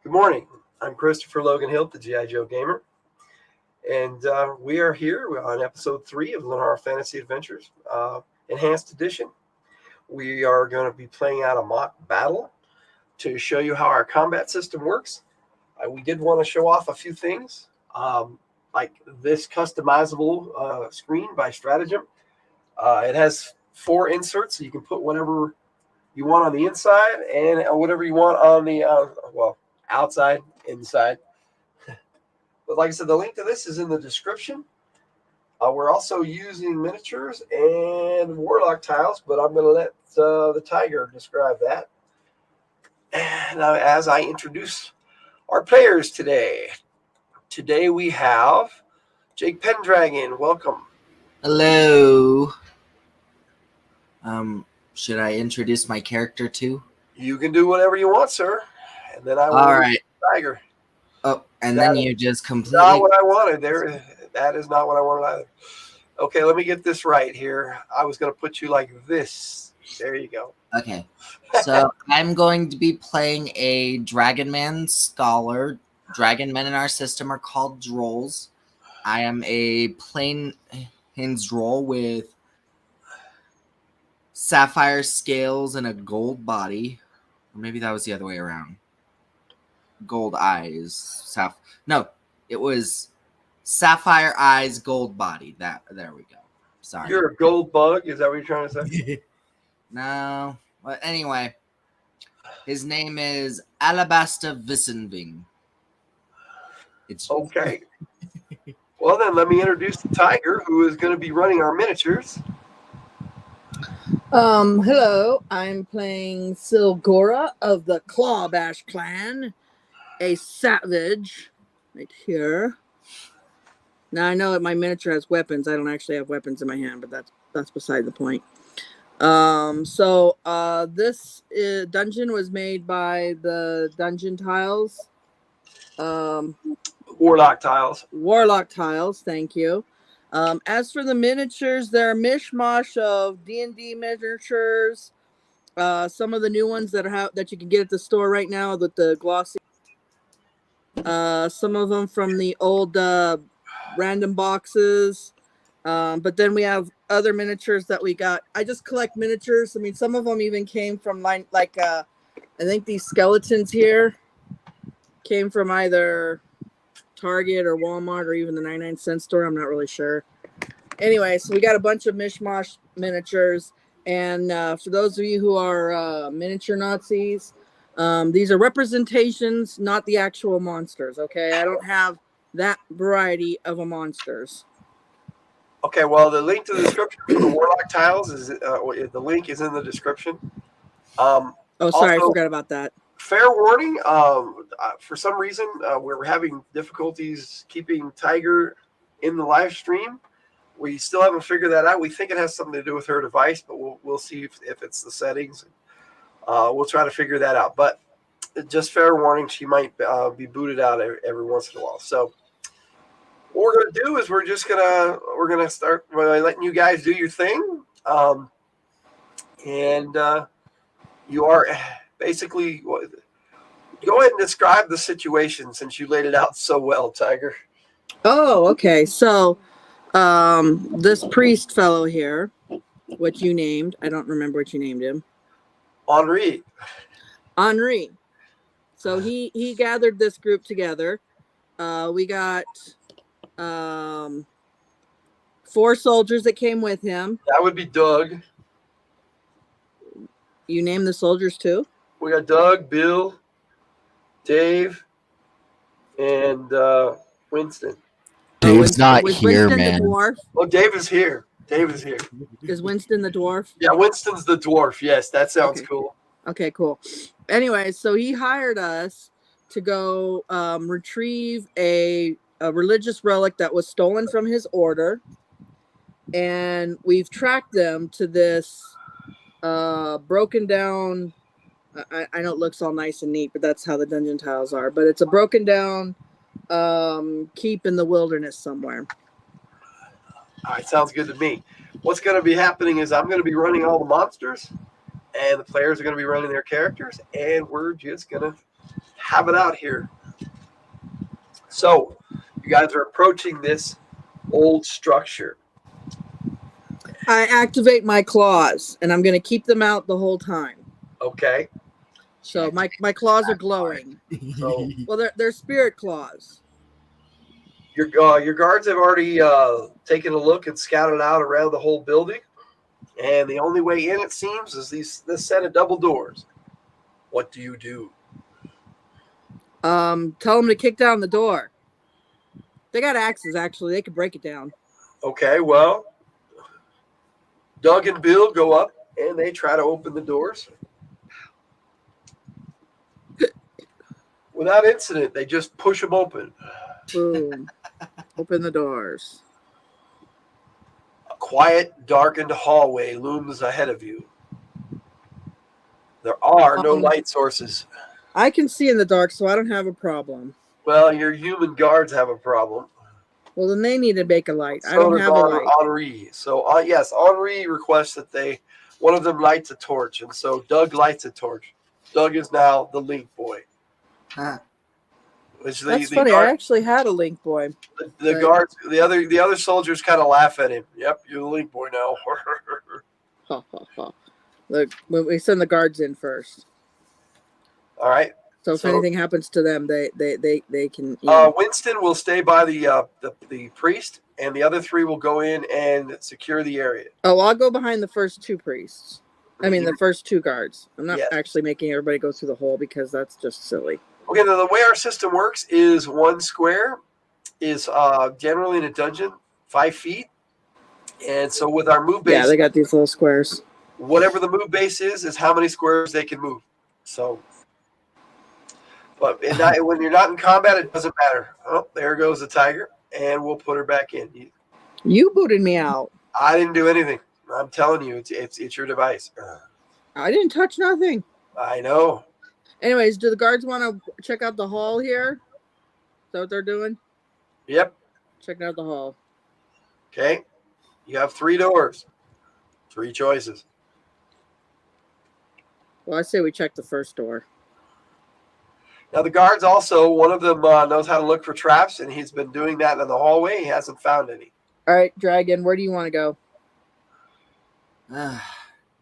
Good morning. I'm Christopher Logan Hilt, the G.I. Joe Gamer, and we are here on episode 3 of Lenharrow Fantasy Adventures, Enhanced Edition. We are going to be playing out a mock battle to show you how our combat system works. We did want to show off a few things, like this customizable screen by Stratagem. It has 4 inserts, so you can put whatever you want on the inside and whatever you want on the, outside, inside. But like I said, the link to this is in the description. We're also using miniatures and Warlock tiles, but I'm going to let the Tiger describe that. And as I introduce our players today we have Jake Pendragon. Welcome. Hello. Should I introduce my character too? You can do whatever you want, sir. And then I will. All right. Tiger. Oh, and then you just completely. Not what I wanted. That is not what I wanted either. Okay, let me get this right here. I was going to put you like this. There you go. Okay. So I'm going to be playing a Dragonman Scholar. Dragonmen in our system are called Drolls. I am a plain Hins Droll with sapphire scales and a gold body. Or maybe that was the other way around. Gold eyes. No, it was sapphire eyes, gold body. There we go. Sorry. You're a gold bug? Is that what you're trying to say? No. But anyway, his name is Alabaster Wissenwing. It's okay. Well, then let me introduce the Tiger, who is going to be running our miniatures. Hello. I'm playing Silgora of the Clawbash clan, a savage right here. Now I know that my miniature has weapons. I don't actually have weapons in my hand, but that's beside the point. This dungeon was made by the dungeon tiles. Warlock tiles. Warlock tiles, thank you. As for the miniatures, they're a mishmash of D&D miniatures. Some of the new ones that you can get at the store right now with the glossy. Some of them from the old random boxes. But then we have other miniatures that we got. I just collect miniatures. I mean, some of them even came from I think these skeletons here came from either Target or Walmart or even the 99-cent store. I'm not really sure. Anyway, so we got a bunch of mishmash miniatures. And for those of you who are miniature Nazis, these are representations, not the actual monsters, okay? I don't have that variety of monsters. Okay, well, the link to the description for the Warlock tiles is the link is in the description. Sorry, also, I forgot about that. Fair warning, for some reason, we're having difficulties keeping Tiger in the live stream. We still haven't figured that out. We think it has something to do with her device, but we'll see if it's the settings. We'll try to figure that out. But just fair warning, she might be booted out every once in a while. So what we're going to do is we're gonna start by letting you guys do your thing, and you are basically go ahead and describe the situation since you laid it out so well, Tiger. Oh, okay. So this priest fellow here, what you named, I don't remember what you named him. Henri. So he gathered this group together. We got 4 soldiers that came with him. That would be Doug. You named the soldiers too? We got Doug, Bill, Dave, and Winston. Dave's not here, Winston man. The dwarf? Oh, Dave is here. Is Winston the dwarf? Yeah, Winston's the dwarf. Yes, that sounds cool. Okay, cool. Anyway, so he hired us to go retrieve a religious relic that was stolen from his order. And we've tracked them to this broken down. I know it looks all nice and neat, but that's how the dungeon tiles are. But it's a broken down keep in the wilderness somewhere. All right, sounds good to me. What's going to be happening is I'm going to be running all the monsters, and the players are going to be running their characters, and we're just going to have it out here. So, you guys are approaching this old structure. I activate my claws, and I'm going to keep them out the whole time. Okay. So my claws are glowing. So Well, they're spirit claws. your guards have already taken a look and scouted out around the whole building, and the only way in, it seems, is this set of double doors. What do you do? Tell them to kick down the door. They got axes, actually. They could break it down. Okay, well, Doug and Bill go up, and they try to open the doors. Without incident, they just push them open. Boom. Open the doors. A quiet, darkened hallway looms ahead of you. There are no light sources. I can see in the dark, so I don't have a problem. Well, your human guards have a problem. Well, then they need to make a light. So I don't have a light. Henri. So, yes, Henri requests that one of them lights a torch, and so Doug lights a torch. Doug is now the link boy. Huh. That's funny. I actually had a link boy. The guards, the other soldiers kind of laugh at him. Yep, you're the link boy now. Ha ha ha. Look, we send the guards in first. All right. So if anything happens to them, they can. Winston will stay by the priest, and the other three will go in and secure the area. Oh, I'll go behind the first two priests. I mean, the first two guards. I'm not actually making everybody go through the hole because that's just silly. Okay, now the way our system works is one square is generally in a dungeon 5 feet, and so with our move base, yeah, they got these little squares. Whatever the move base is how many squares they can move. So, but when you're not in combat, it doesn't matter. Oh, there goes the tiger, and we'll put her back in. You booted me out. I didn't do anything. I'm telling you, it's your device. I didn't touch nothing. I know. Anyways, do the guards want to check out the hall here? Is that what they're doing? Yep. Checking out the hall. Okay. You have 3 doors. 3 choices. Well, I say we check the first door. Now, the guards also, one of them knows how to look for traps, and he's been doing that in the hallway. He hasn't found any. All right, Dragon, where do you want to go?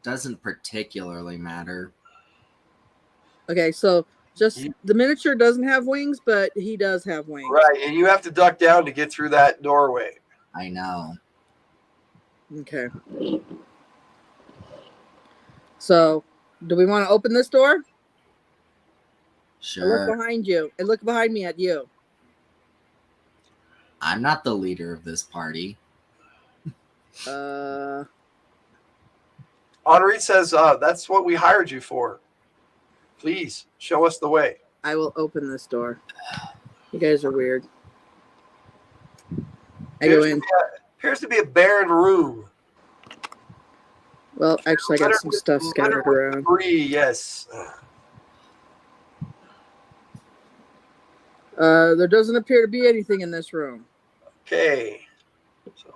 Doesn't particularly matter. Okay, so just the miniature doesn't have wings, but he does have wings. Right, and you have to duck down to get through that doorway. I know. Okay. So, do we want to open this door? Sure. I look behind you. And look behind me at you. I'm not the leader of this party. Henri says, that's what we hired you for. Please, show us the way. I will open this door. You guys are weird. I go in. Appears to be a barren room. Well, actually, I got some stuff scattered around. Debris, yes. There doesn't appear to be anything in this room. Okay. So.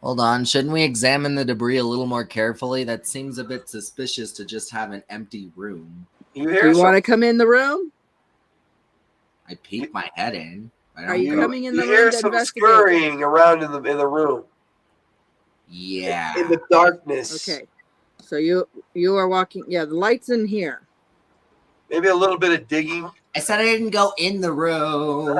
Hold on. Shouldn't we examine the debris a little more carefully? That seems a bit suspicious to just have an empty room. Do you want to come in the room? I peek my head in. Are you coming in the room? You hear some scurrying around in the room. Yeah. In the darkness. Okay. So you are walking. Yeah, the light's in here. Maybe a little bit of digging. I said I didn't go in the room.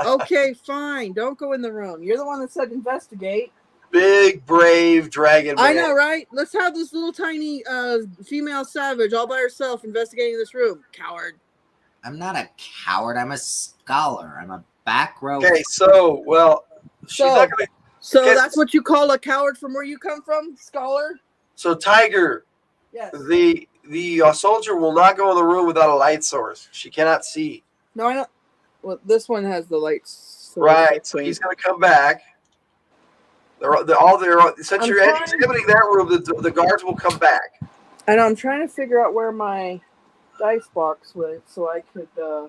Okay, fine. Don't go in the room. You're the one that said investigate. Big, brave dragon man. I know, right? Let's have this little tiny female savage all by herself investigating this room. Coward. I'm not a coward. I'm a scholar. I'm a back row. Okay, so, well, she's not gonna... So that's what you call a coward from where you come from, scholar? So, Tiger, yes. The soldier will not go in the room without a light source. She cannot see. No, I know. Well, this one has the lights. Right, so he's going to come back. Since you're exhibiting that room, the guards will come back. I know. I'm trying to figure out where my dice box went so I could. I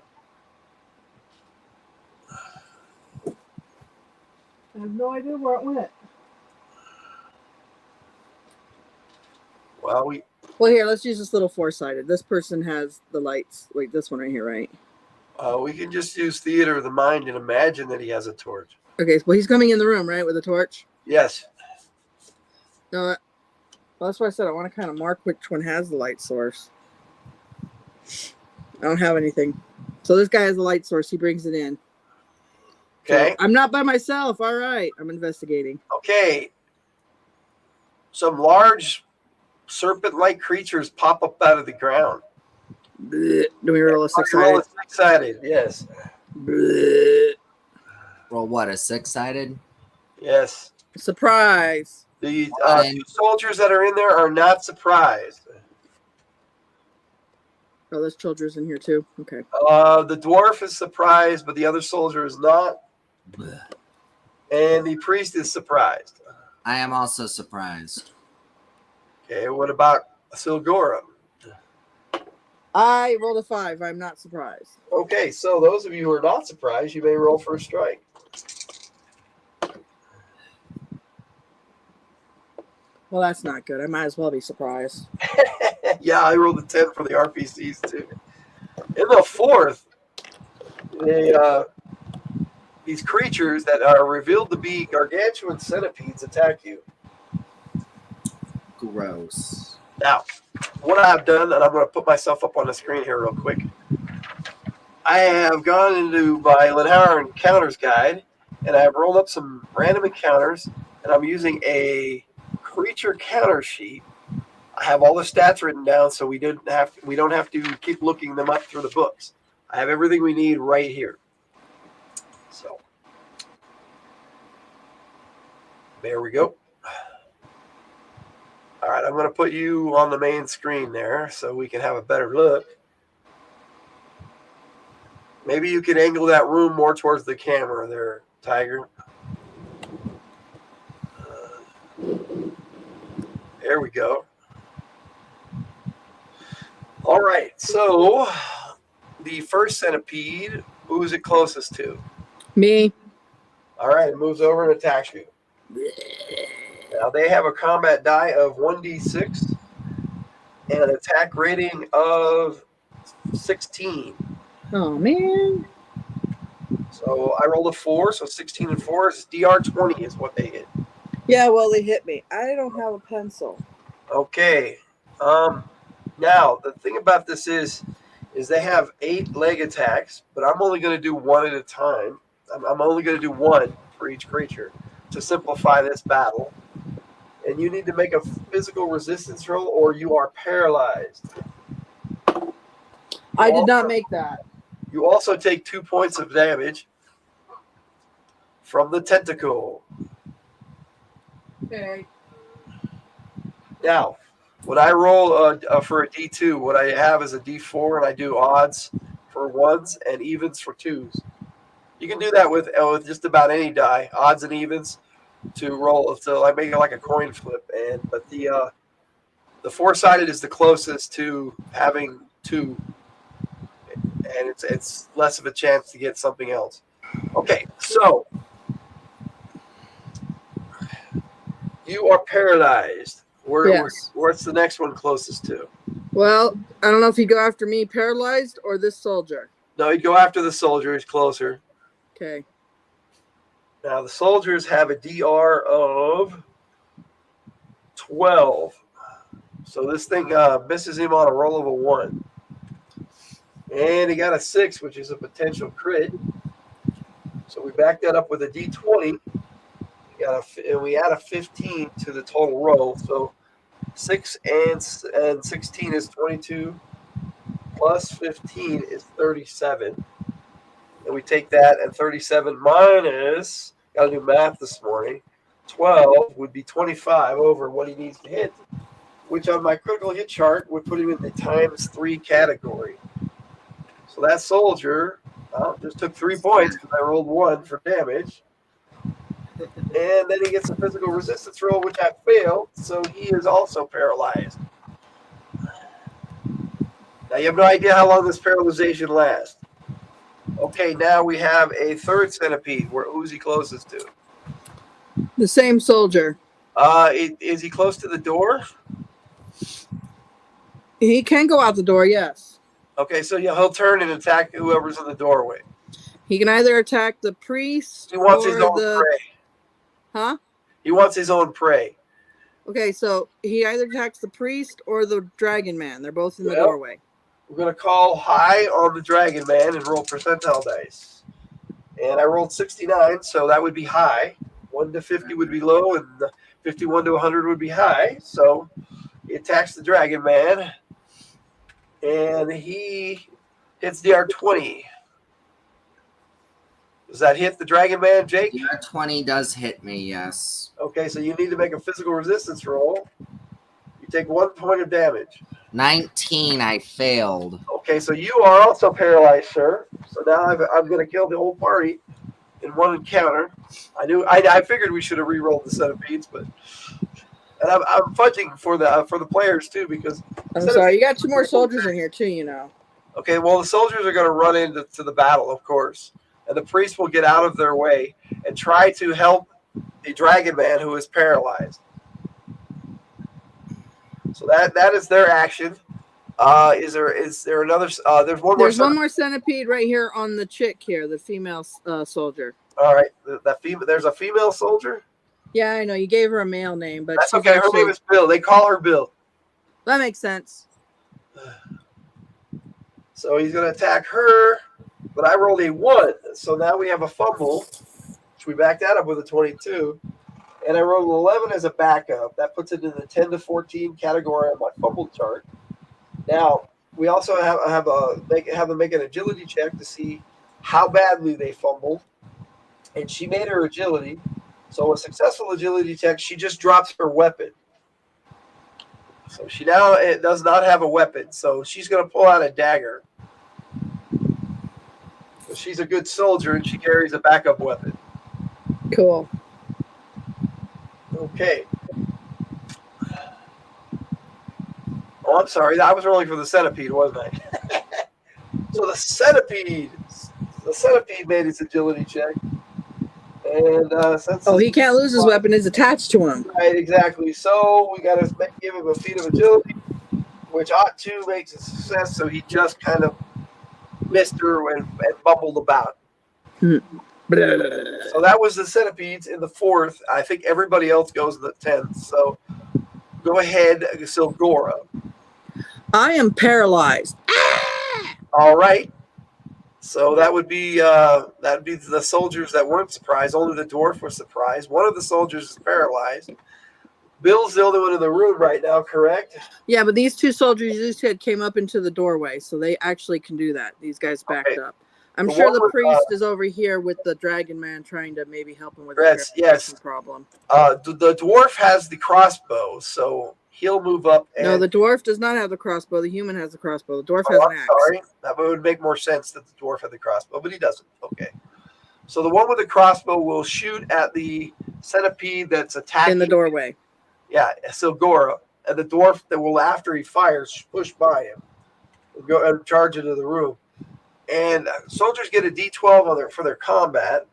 have no idea where it went. Well, Well, here, let's use this little four-sided. This person has the lights. Wait, this one right here, right? We can just use theater of the mind and imagine that he has a torch. Okay, well, he's coming in the room, right, with a torch? Yes. No, well, that's why I said I want to kind of mark which one has the light source. I don't have anything. So this guy has the light source. He brings it in. Okay. So I'm not by myself. All right. I'm investigating. Okay. Some large serpent-like creatures pop up out of the ground. Blech. Do we roll a Roll a six-sided? six-sided, yes. Blech. Roll what? A 6-sided? Yes. Surprise. The two soldiers that are in there are not surprised. Oh, there's children's in here too. Okay. The dwarf is surprised, but the other soldier is not. Blech. And the priest is surprised. I am also surprised. Okay, what about Silgora? I rolled a 5. I'm not surprised. Okay, so those of you who are not surprised, you may roll for a strike. Well, that's not good. I might as well be surprised. Yeah, I rolled a 10 for the RPCs too. In the fourth, these creatures that are revealed to be gargantuan centipedes attack you. Gross. Now, what I've done, and I'm going to put myself up on the screen here real quick. I have gone into my Lenharrow Encounters guide, and I've rolled up some random encounters, and I'm using a creature counter sheet. I have all the stats written down, so we don't have to keep looking them up through the books. I have everything we need right here. So there we go. All right, I'm going to put you on the main screen there so we can have a better look. Maybe you can angle that room more towards the camera there, Tiger. There we go. All right, so the first centipede, who is it closest to? Me. All right, it moves over and attacks you. Now, they have a combat die of 1d6 and an attack rating of 16. Oh, man. So I rolled a 4, so 16 and 4 is DR20 is what they hit. Yeah, well, they hit me. I don't have a pencil. Okay. Now, the thing about this is they have 8 leg attacks, but I'm only going to do one at a time. I'm only going to do one for each creature to simplify this battle. And you need to make a physical resistance roll or you are paralyzed. I did not make that. You also take 2 points of damage from the tentacle. Okay. Now, when I roll for a D2, what I have is a D4, and I do odds for 1s and evens for 2s. You can do that with just about any die, odds and evens, to roll. So I make it like a coin flip, but the 4-sided is the closest to having 2, and it's less of a chance to get something else. Okay, so you are paralyzed. Where's the next one closest to? Well, I don't know if you go after me paralyzed or this soldier. No, you go after the soldier. He's closer. Okay. Now, the soldiers have a DR of 12. So this thing misses him on a roll of a 1. And he got a 6, which is a potential crit. So we back that up with a D20. And we add a 15 to the total roll. So 6 and 16 is 22. Plus 15 is 37. And we take that, and 37 minus, got to do math this morning, 12 would be 25 over what he needs to hit, which on my critical hit chart would put him in the ×3 category. So that soldier just took 3 points because I rolled 1 for damage. And then he gets a physical resistance roll, which I failed, so he is also paralyzed. Now, you have no idea how long this paralyzation lasts. Okay, now we have a third centipede. Who's he closest to? The same soldier. Is he close to the door? He can go out the door, yes. Okay, so yeah, he'll turn and attack whoever's in the doorway. He can either attack the priest He wants his or own the... prey. Huh? He wants his own prey. Okay, so he either attacks the priest or the dragon man. They're both in the Well, doorway. We're going to call high on the dragon man and roll percentile dice. And I rolled 69, so that would be high. 1 to 50 would be low, and 51 to 100 would be high. So he attacks the dragon man, and he hits DR20. Does that hit the dragon man, Jake? DR20 does hit me, yes. Okay, so you need to make a physical resistance roll. You take 1 point of damage. 19, I failed. Okay, so you are also paralyzed, sir. So now I'm going to kill the whole party in one encounter. I figured we should have re-rolled the centipedes, but and I'm fudging for the players too because I'm sorry, you got 2 more soldiers in here too, you know. Okay, well the soldiers are going to run into the battle, of course, and the priest will get out of their way and try to help the dragon man who is paralyzed. So that is their action. Is there another? There's one more. There's one more centipede right here on the chick here, the female soldier. All right, there's a female soldier. Yeah, I know. You gave her a male name, but that's okay. Her name is Bill. They call her Bill. That makes sense. So he's going to attack her, but I rolled a 1. So now we have a fumble, which we backed that up with a 22. And I rolled an 11 as a backup. That puts it in the 10 to 14 category on my fumble chart. Now, we also have them make an agility check to see how badly they fumbled. And she made her agility. So a successful agility check, she just drops her weapon. So she now does not have a weapon. So she's going to pull out a dagger. So she's a good soldier, and she carries a backup weapon. Cool. Okay. Oh, I'm sorry. I was rolling for the centipede, wasn't I? So the centipede made his agility check. And he can't lose his weapon. It's attached to him. Right, exactly. So we got to give him a feat of agility, which ought to make a success. So he just kind of missed her and bubbled about. So that was the centipedes in the 4th. I think everybody else goes in the 10th. So go ahead, Silgora. I am paralyzed. All right. So that would be the soldiers that weren't surprised. Only the dwarf was surprised. One of the soldiers is paralyzed. Bill's the only one in the room right now, correct? Yeah, but these 2 soldiers you just said came up into the doorway, so they actually can do that. These guys backed up. I'm sure the priest is over here with the dragon man trying to maybe help him with the problem. The dwarf has the crossbow, so he'll move up. No, the dwarf does not have the crossbow. The human has the crossbow. The dwarf has an axe. Sorry. That would make more sense that the dwarf had the crossbow, but he doesn't. Okay. So the one with the crossbow will shoot at the centipede that's attacking in the doorway. Yeah, Silgora. And the dwarf that will, after he fires, push by him. Will go and charge into the room. And soldiers get a D12 for their combat.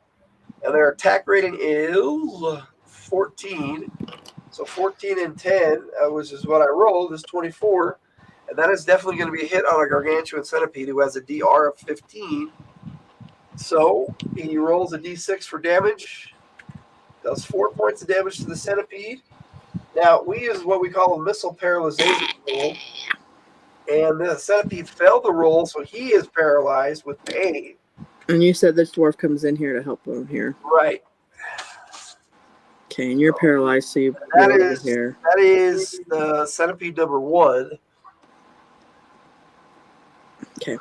And their attack rating is 14. So 14 and 10, which is what I rolled, is 24. And that is definitely going to be a hit on a gargantuan centipede who has a DR of 15. So he rolls a D6 for damage. Does 4 points of damage to the centipede. Now, we use what we call a missile paralyzation roll. And the centipede failed the roll, so he is paralyzed with pain. And you said this dwarf comes in here to help him here. Right. Okay, and you're paralyzed, so you that is the centipede number 1. Okay.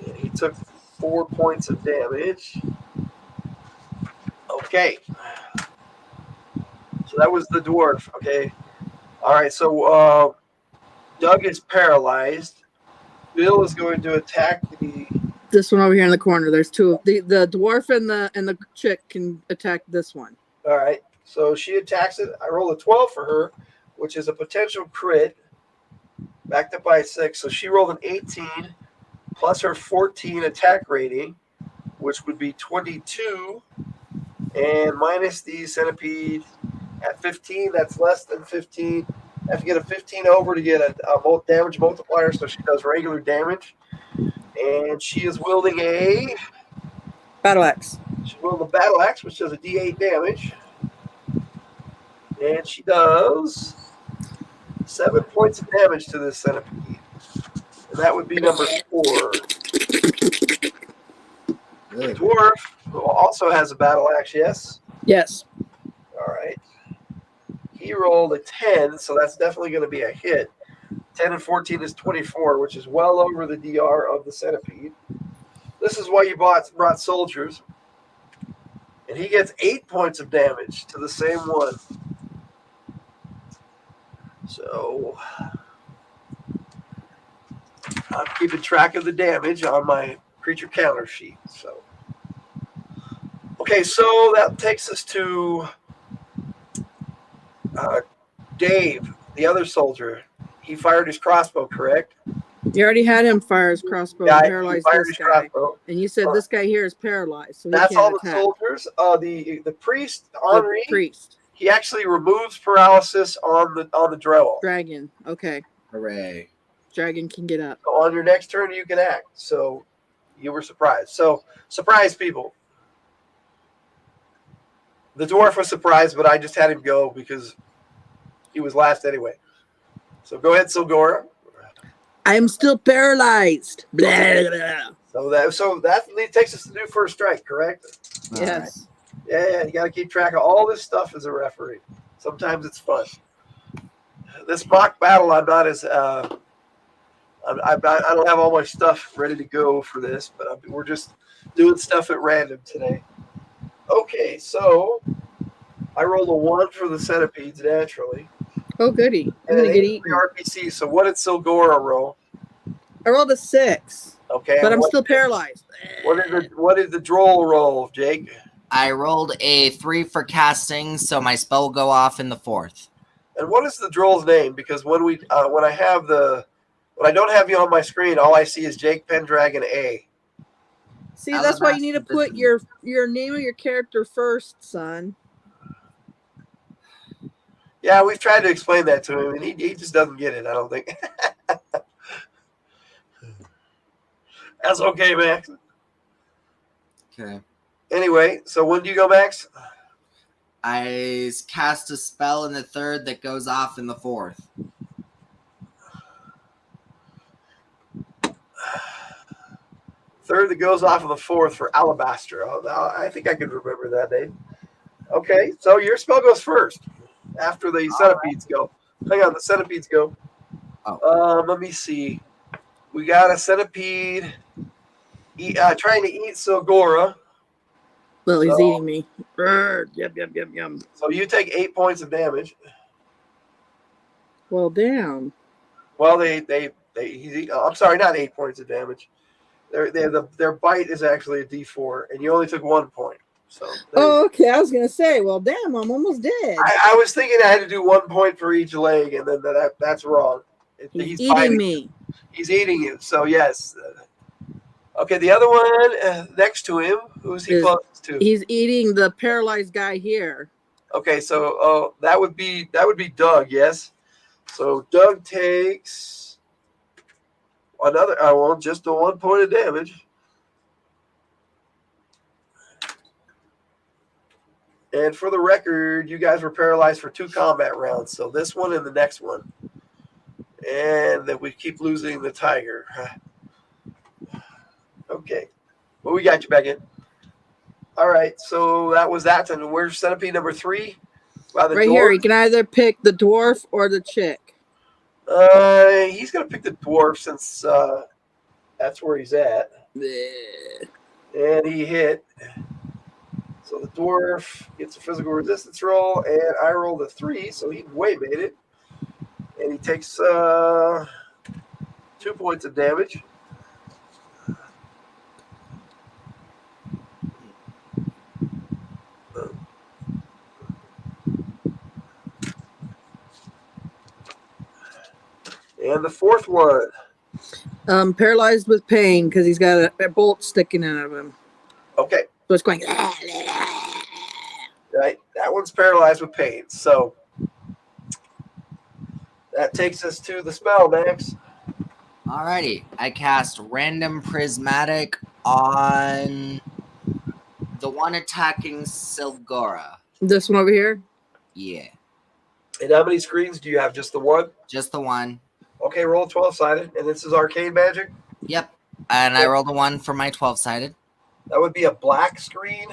And he took 4 points of damage. Okay. So that was the dwarf. Okay. All right. So Doug is paralyzed. Bill is going to attack this one over here in the corner. There's 2. The dwarf and the chick can attack this one. All right. So she attacks it. I roll a 12 for her, which is a potential crit. Backed up by 6. So she rolled an 18 plus her 14 attack rating, which would be 22. And minus the centipede at 15, that's less than 15. Have to get a 15 over to get a damage multiplier, so she does regular damage. And she is wielding a Battle axe. She's wielding the battle axe, which does a D8 damage. And she does 7 points of damage to this centipede. And that would be number 4. The dwarf also has a battle axe, yes? Yes. All right. He rolled a 10, so that's definitely going to be a hit. 10 and 14 is 24, which is well over the DR of the centipede. This is why you brought soldiers. And he gets 8 points of damage to the same one. So I'm keeping track of the damage on my creature counter sheet. So okay, so that takes us to Dave, the other soldier. He fired his crossbow, correct? You already had him fire his crossbow and paralyze this guy. Crossbow. And you said this guy here is paralyzed, so he That's can't all attack. the soldiers. The priest, Henri, The priest. he actually removes paralysis on the drow. Dragon. Okay. Hooray. Dragon can get up. So on your next turn, you can act. So you were surprised. So surprise people. The dwarf was surprised, but I just had him go because he was last anyway. So go ahead, Silgora. I'm still paralyzed. Blah, blah. So that takes us to do first strike, correct? Yes. Yeah, you got to keep track of all this stuff as a referee. Sometimes it's fun. This mock battle, I'm not as I don't have all my stuff ready to go for this, but we're just doing stuff at random today. Okay, so I rolled a 1 for the centipedes naturally. Oh, goody. I'm going to get eaten. RPC. So what did Silgora roll? I rolled a 6. Okay. But I'm still paralyzed. What did the droll roll, Jake? I rolled a 3 for casting, so my spell will go off in the 4th. And what is the droll's name? Because when I don't have you on my screen, all I see is Jake Pendragon A. See, that's why you need to put your name of your character first, son. Yeah, we've tried to explain that to him, and he just doesn't get it, I don't think. That's okay, Max. Okay. Anyway, so when do you go, Max? I cast a spell in the 3rd that goes off in the 4th. Third that goes off of the 4th for Alabaster. I think I could remember that name. Okay, so your spell goes first after the centipedes go. Hang on, the centipedes go. Oh. Let me see. We got a centipede trying to eat Silgora. Well, he's eating me. Yum. So you take 8 points of damage. Well, damn. Well, I'm sorry, not 8 points of damage. Their bite is actually a D4, and you only took 1 point. So. Okay. I was gonna say, well, damn, I'm almost dead. I was thinking I had to do 1 point for each leg, and then that's wrong. He's eating me. He's eating you. So yes. Okay, the other one next to him, who's he closest to? He's eating the paralyzed guy here. Okay, so that would be Doug, yes. So Doug takes another. Just a 1 point of damage. And for the record, you guys were paralyzed for 2 combat rounds. So this one and the next one. And then we keep losing the tiger. Okay. Well, we got you back in. All right. So that was that. And where's centipede number 3? Right here. You can either pick the dwarf or the chick. He's going to pick the dwarf since that's where he's at. And he hit. So the dwarf gets a physical resistance roll, and I rolled a 3, so he way made it. And he takes 2 points of damage. And the 4th one. Paralyzed with pain because he's got a bolt sticking out of him. Okay. So it's going. Right. That one's paralyzed with pain. So That takes us to the spell, Max. Alrighty. I cast Random Prismatic on the one attacking Silgora. This one over here? Yeah. And how many screens do you have? Just the one? Just the one. Okay, roll 12-sided. And this is arcane magic? Yep. And I rolled a 1 for my 12-sided. That would be a black screen.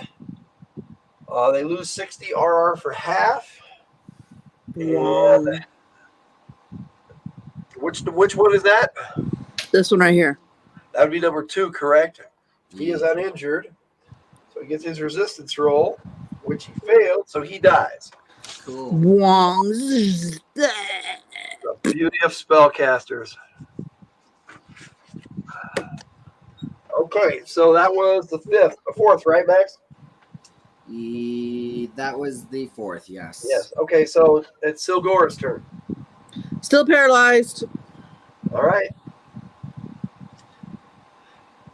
They lose 60 RR for half. Wow. And which one is that? This one right here. That would be number 2, correct? He is uninjured. So he gets his resistance roll, which he failed, so he dies. Cool. Wong. The beauty of spellcasters. Okay, so that was the fourth, right, Max? That was the 4th, yes. Yes. Okay, so it's Silgora's turn. Still paralyzed. All right.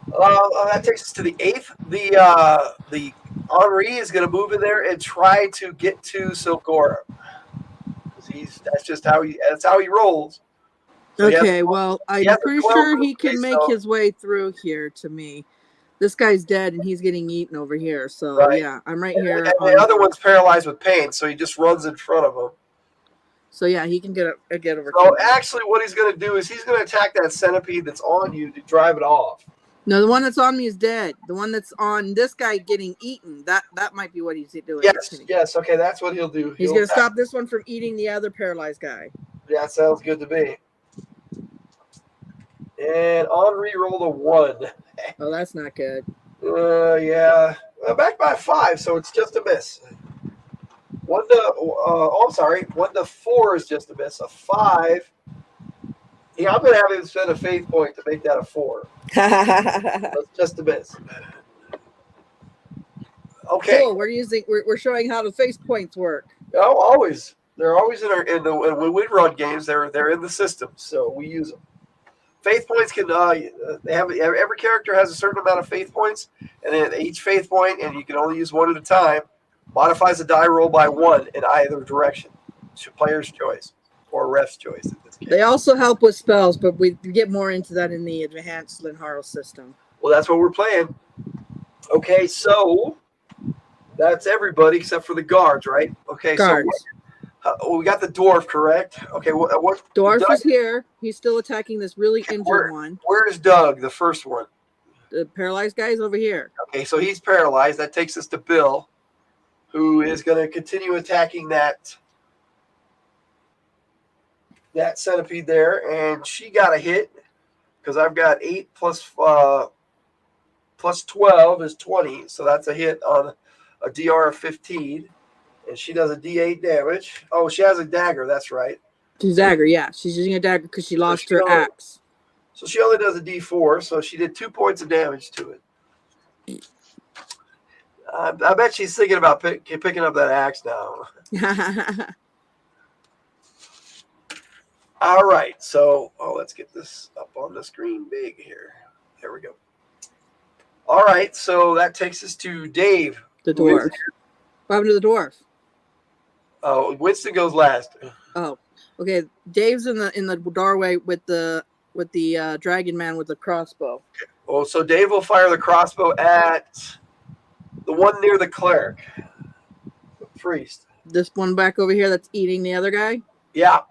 That takes us to the 8th. The Henri is going to move in there and try to get to Silgora. That's how he rolls. So Okay, well, I'm pretty sure he can make his way through here to me. This guy's dead and he's getting eaten over here. So, right. Yeah, I'm right here. And the other one's paralyzed with pain, so he just runs in front of him. So, yeah, he can get over. So, actually, what he's going to do is he's going to attack that centipede that's on you to drive it off. No, the one that's on me is dead. The one that's on this guy getting eaten, that might be what he's doing. Yes, okay, that's what he'll do. He's going to stop this one from eating the other paralyzed guy. Yeah, sounds good to me. And Henri rolled a 1. Oh, that's not good. Yeah. Back by 5, so it's just a miss. 1 to 4 is just a miss. A 5. Yeah, I'm going to have him spend a faith point to make that a 4. That's just a miss. Okay. Cool. We're showing how the face points work. Oh, always. They're always in when we run games. They're in the system, so we use them. Faith points can every character has a certain amount of faith points, and then each faith point, and you can only use one at a time, modifies the die roll by 1 in either direction. It's player's choice or ref's choice in this case. They also help with spells, but we get more into that in the enhanced Lenharrow system. Well, that's what we're playing. Okay, so that's everybody except for the guards, right? Okay, guards. So we got the dwarf, correct? Okay, what dwarf is here. He's still attacking this really injured one. Where's Doug, the first one? The paralyzed guy is over here. Okay, so he's paralyzed. That takes us to Bill, who is going to continue attacking that centipede there, and she got a hit because I've got 8 plus 12 is 20, so that's a hit on a DR of 15. And she does a D8 damage. Oh, she has a dagger. That's right. She's dagger, yeah. She's using a dagger because she lost her axe. So she only does a D4. So she did 2 points of damage to it. I bet she's thinking about picking up that axe now. All right. So let's get this up on the screen big here. There we go. All right. So that takes us to Dave. The dwarf. What happened to the dwarf? Oh, Winston goes last. Oh, okay. Dave's in the doorway with the dragon man with the crossbow. Oh, so Dave will fire the crossbow at the one near the cleric, the priest. This one back over here that's eating the other guy? Yeah.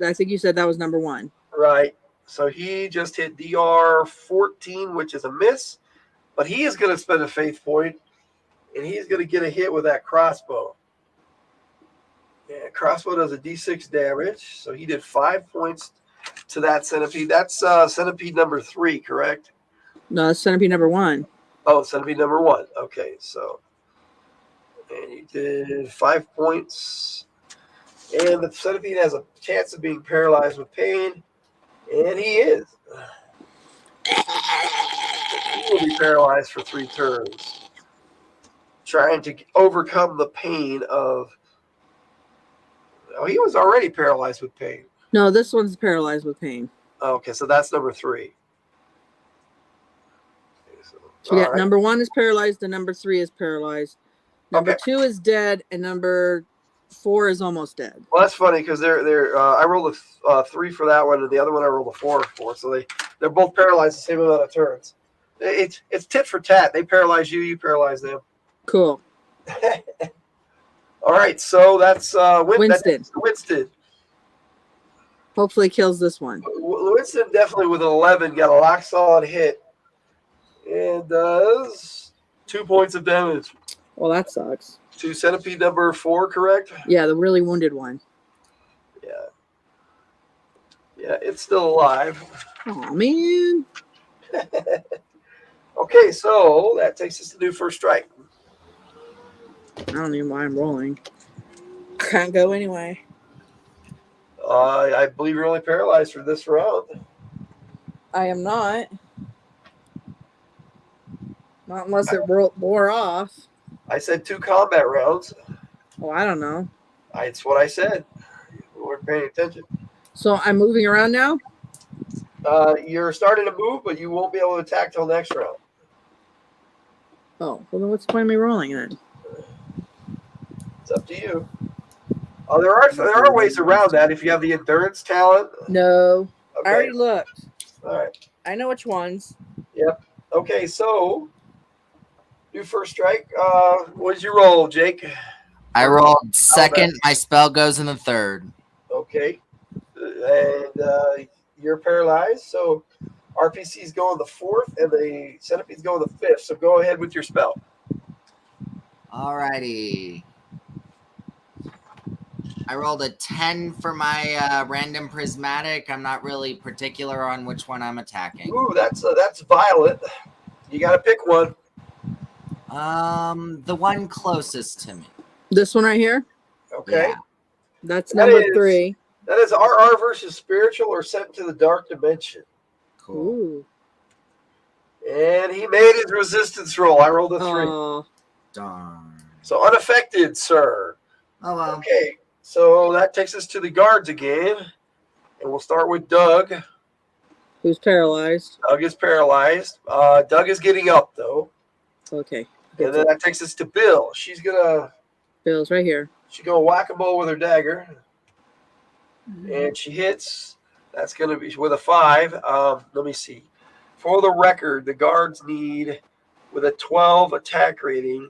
I think you said that was number 1. Right. So he just hit DR 14, which is a miss, but he is going to spend a faith point, and he's going to get a hit with that crossbow. Yeah, crossbow does a D6 damage, so he did 5 points to that centipede. That's centipede number 3, correct? No, that's centipede number 1. Oh, centipede number 1. Okay, so and he did 5 points, and the centipede has a chance of being paralyzed with pain, and he is. He will be paralyzed for 3 turns, trying to overcome the pain of. Oh, he was already paralyzed with pain. No, this one's paralyzed with pain. Okay, so that's number 3. Okay, so yeah, right. Number 1 is paralyzed, and number 3 is paralyzed. Number 2 is dead, and number 4 is almost dead. Well, that's funny because they're. I rolled a 3 for that one, and the other one I rolled a 4 for. So they're both paralyzed the same amount of turns. It's tit for tat. They paralyze you, you paralyze them. Cool. All right, so that's Winston. Winston. Hopefully kills this one. Winston definitely with an 11 got a lock solid hit and does 2 points of damage. Well, that sucks. To centipede number 4, correct? Yeah, the really wounded one. Yeah, it's still alive. Oh man. Okay, so that takes us to do first strike. I don't even know why I'm rolling. Can't go anyway. I believe you're only paralyzed for this round. I am not. Not unless it wore off. I said 2 combat rounds. Oh, I don't know. It's what I said. You weren't paying attention. So I'm moving around now? You're starting to move, but you won't be able to attack till next round. Oh, well then what's the point of me rolling then? It's up to you. Oh, there are ways around that if you have the endurance talent. No. Okay. I already looked. All right. I know which ones. Yep. Okay, so do first strike. What did you roll, Jake? I rolled second. My spell goes in the third. Okay. And you're paralyzed, so RPCs go in the 4th, and the centipedes go in the 5th. So go ahead with your spell. Alrighty. I rolled a 10 for my random prismatic. I'm not really particular on which one I'm attacking. Ooh, that's violet. You got to pick one. The one closest to me. This one right here? Okay. Yeah. That's That number is- 3. That is RR versus spiritual or sent to the dark dimension. Cool. Ooh. And he made his resistance roll. I rolled a 3. Oh. Darn. So unaffected, sir. Oh well. Okay. So that takes us to the guards again. And we'll start with Doug. Who's paralyzed? Doug is paralyzed. Doug is getting up, though. Okay. And then that takes us to Bill. She's gonna Bill's right here. whack-a-mole with her dagger. And she hits. That's going to be with a 5. Let me see. For the record, the guards need, with a 12 attack rating,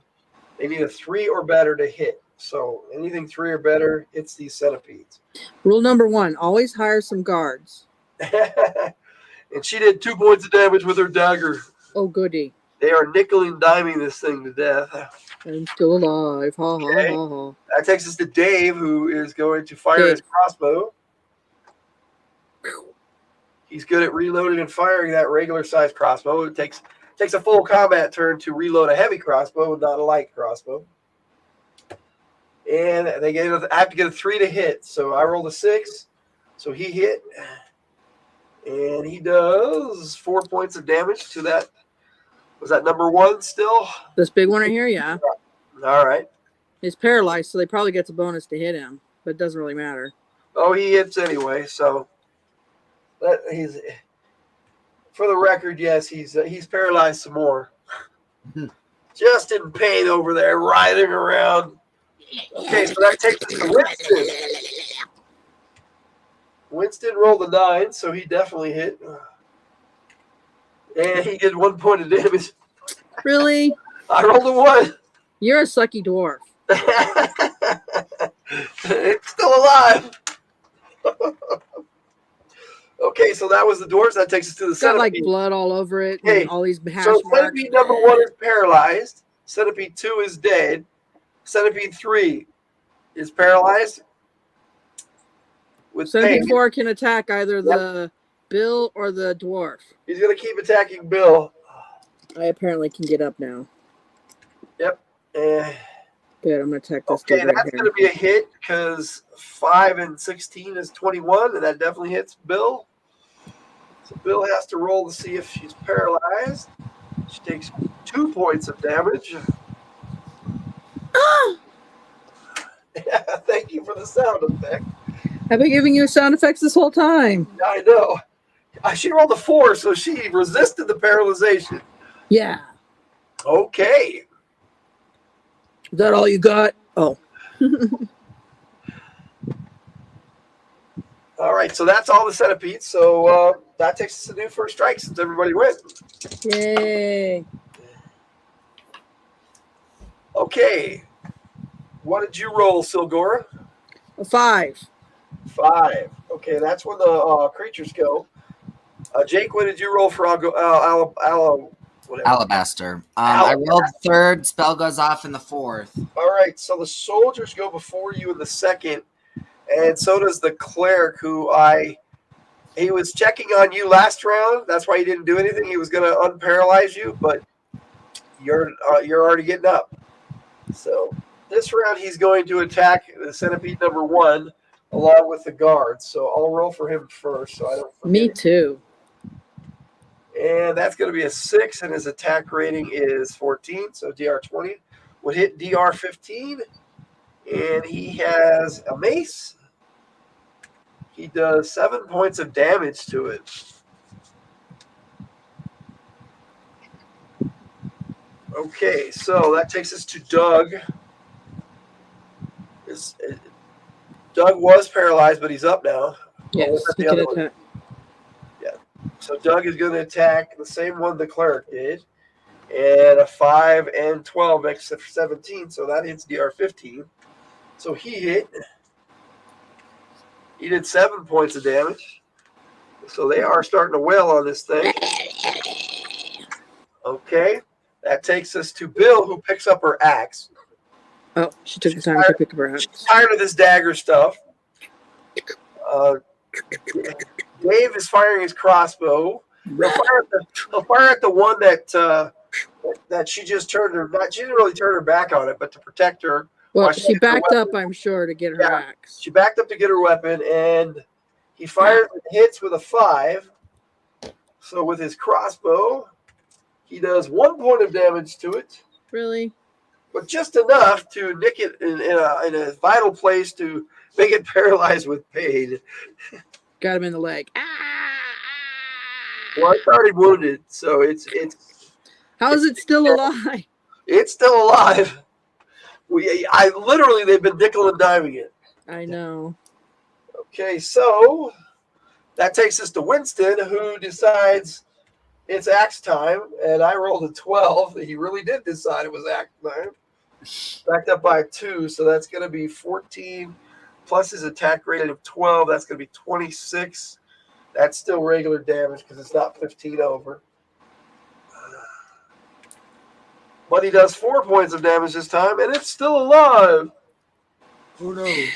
they need a 3 or better to hit. So anything 3 or better hits these centipedes. Rule number 1, always hire some guards. And she did 2 points of damage with her dagger. Oh, goody. They are nickel and diming this thing to death. I'm still alive. Ha, Okay. ha, ha, ha. That takes us to Dave, who is going to fire his crossbow. He's good at reloading and firing that regular size crossbow. It takes a full combat turn to reload a heavy crossbow, not a light crossbow. And I have to get a 3 to hit. So I rolled a 6. So he hit. And he does 4 points of damage to that. Was that number 1 still? This big one right here, yeah. All right. He's paralyzed, so they probably gets a bonus to hit him, but it doesn't really matter. Oh, he hits anyway. So he's, for the record, yes, he's paralyzed some more. Just in pain over there, writhing around. Okay, so that takes us to Winston. Winston rolled a 9, so he definitely hit. And he did 1 point of damage. Really? I rolled a 1. You're a sucky dwarf. It's still alive. Okay, so that was the dwarves. That takes us to the It's got like centipede. blood all over it Okay, and all these hash So marks. centipede number 1 is paralyzed. Centipede 2 is dead. Centipede 3 is paralyzed. With Centipede pain. 4 can attack either the Bill or the dwarf. He's going to keep attacking Bill. I apparently can get up now. Eh, Good, I'm going to attack this okay, dude right that's here. going to be a hit because 5 and 16 is 21, and that definitely hits Bill. So Bill has to roll to see if she's paralyzed. She takes 2 points of damage. Thank you for the sound effect. I've been giving you sound effects this whole time. I know. She rolled a 4, so she resisted the paralyzation. Yeah. Okay. Is that all you got? Oh. All right, so that's all the centipedes. So that takes us to new first strike since everybody went. Yay. Okay. What did you roll, Silgora? A 5. 5. Okay, that's when the creatures go. Jake, what did you roll for whatever? Alabaster. I rolled third. Spell goes off in the fourth. All right, so the soldiers go before you in the second, and so does the cleric, he was checking on you last round. That's why he didn't do anything. He was going to unparalyze you, but you're already getting up. So this round he's going to attack the centipede number 1 along with the guards. So I'll roll for him first, so I don't forget. Me too. And that's going to be a 6, and his attack rating is 14. So DR 20 would hit DR 15, and he has a mace. He does 7 points of damage to it. Okay, so that takes us to Doug. Doug was paralyzed, but he's up now. Yes, he can attack. Yeah. So Doug is going to attack the same one the cleric did. And a 5 and 12 makes it 17, so that hits DR 15. So he hit. He did 7 points of damage. So they are starting to wail on this thing. Okay. That takes us to Bill, who picks up her axe. Oh, she took the time to pick up her axe. She's tired of this dagger stuff. Dave is firing his crossbow. He'll fire at the one that she just turned her back. She didn't really turn her back on it, but to protect her. Well, she backed up, I'm sure, to get her axe. She backed up to get her weapon, and he fires and hits with a 5. So with his crossbow, he does 1 point of damage to it. Really? But just enough to nick it in a vital place to make it paralyzed with pain. Got him in the leg. Well, it's already wounded, so it's. How is it still alive? It's still alive. They've been nickel and diming it. I know. Okay, so that takes us to Winston, who decides it's axe time, and I rolled a 12. He really did decide it was axe time. Backed up by 2, so that's going to be 14 plus his attack rating of 12. That's going to be 26. That's still regular damage because it's not 15 over. But he does 4 points of damage this time, and it's still alive. Who knows?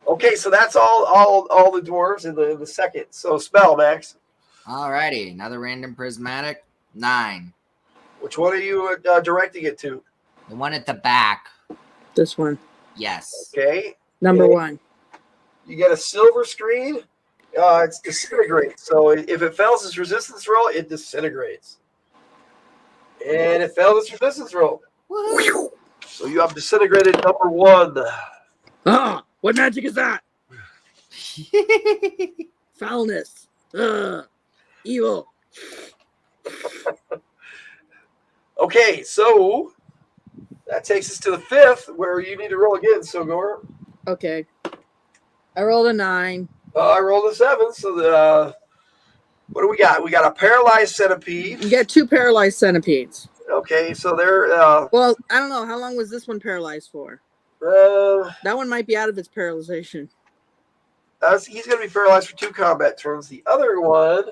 Okay, so that's all the dwarves in the second. So spell, Max. Alrighty, another random prismatic. 9. Which one are you directing it to? The one at the back. This one. Yes. Okay. Number 1. You get a silver screen. It's disintegrate. So if it fails its resistance roll, it disintegrates. And it failed its resistance roll. Woo-hoo. So you have disintegrated number 1. Ah, what magic is that? Foulness. Evil. Okay, so that takes us to the 5th, where you need to roll again, Silgora. Okay. I rolled a 9. I rolled a 7, so what do we got? We got a paralyzed centipede. You get 2 paralyzed centipedes. Okay, so they're... well, I don't know. How long was this one paralyzed for? That one might be out of its paralyzation. He's going to be paralyzed for 2 combat turns. The other one...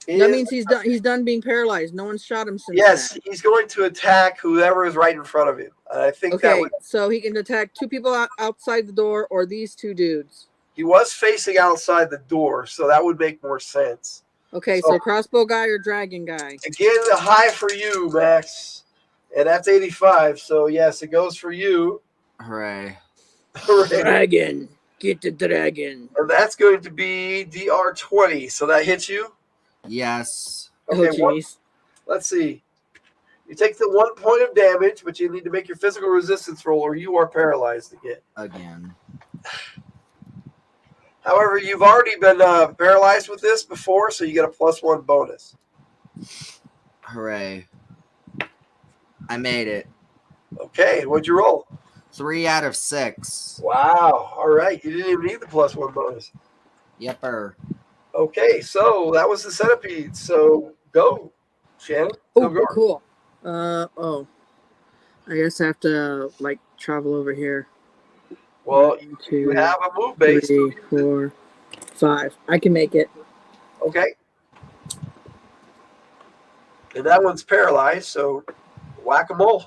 That means he's done being paralyzed. No one's shot him since then. He's going to attack whoever is right in front of him. I think so he can attack 2 people outside the door or these 2 dudes. He was facing outside the door, so that would make more sense. Okay, so crossbow guy or dragon guy? Again, a high for you, Max. And that's 85, so yes, it goes for you. Hooray. Dragon. Get the dragon. And that's going to be DR 20, so that hits you? Yes. Okay, oh, jeez. Let's see. You take the 1 point of damage, but you need to make your physical resistance roll, or you are paralyzed Again. However, you've already been paralyzed with this before, so you get a +1 bonus. Hooray. I made it. Okay, what'd you roll? 3 out of 6. Wow. All right. You didn't even need the +1 bonus. Yepper. Okay, so that was the centipede. So go, Shannon. Oh, Go. cool. I guess I have to like travel over here. Well, 1, you 2, have a move base. 3, 4, 5. I can make it. Okay. And that one's paralyzed, so whack-a-mole.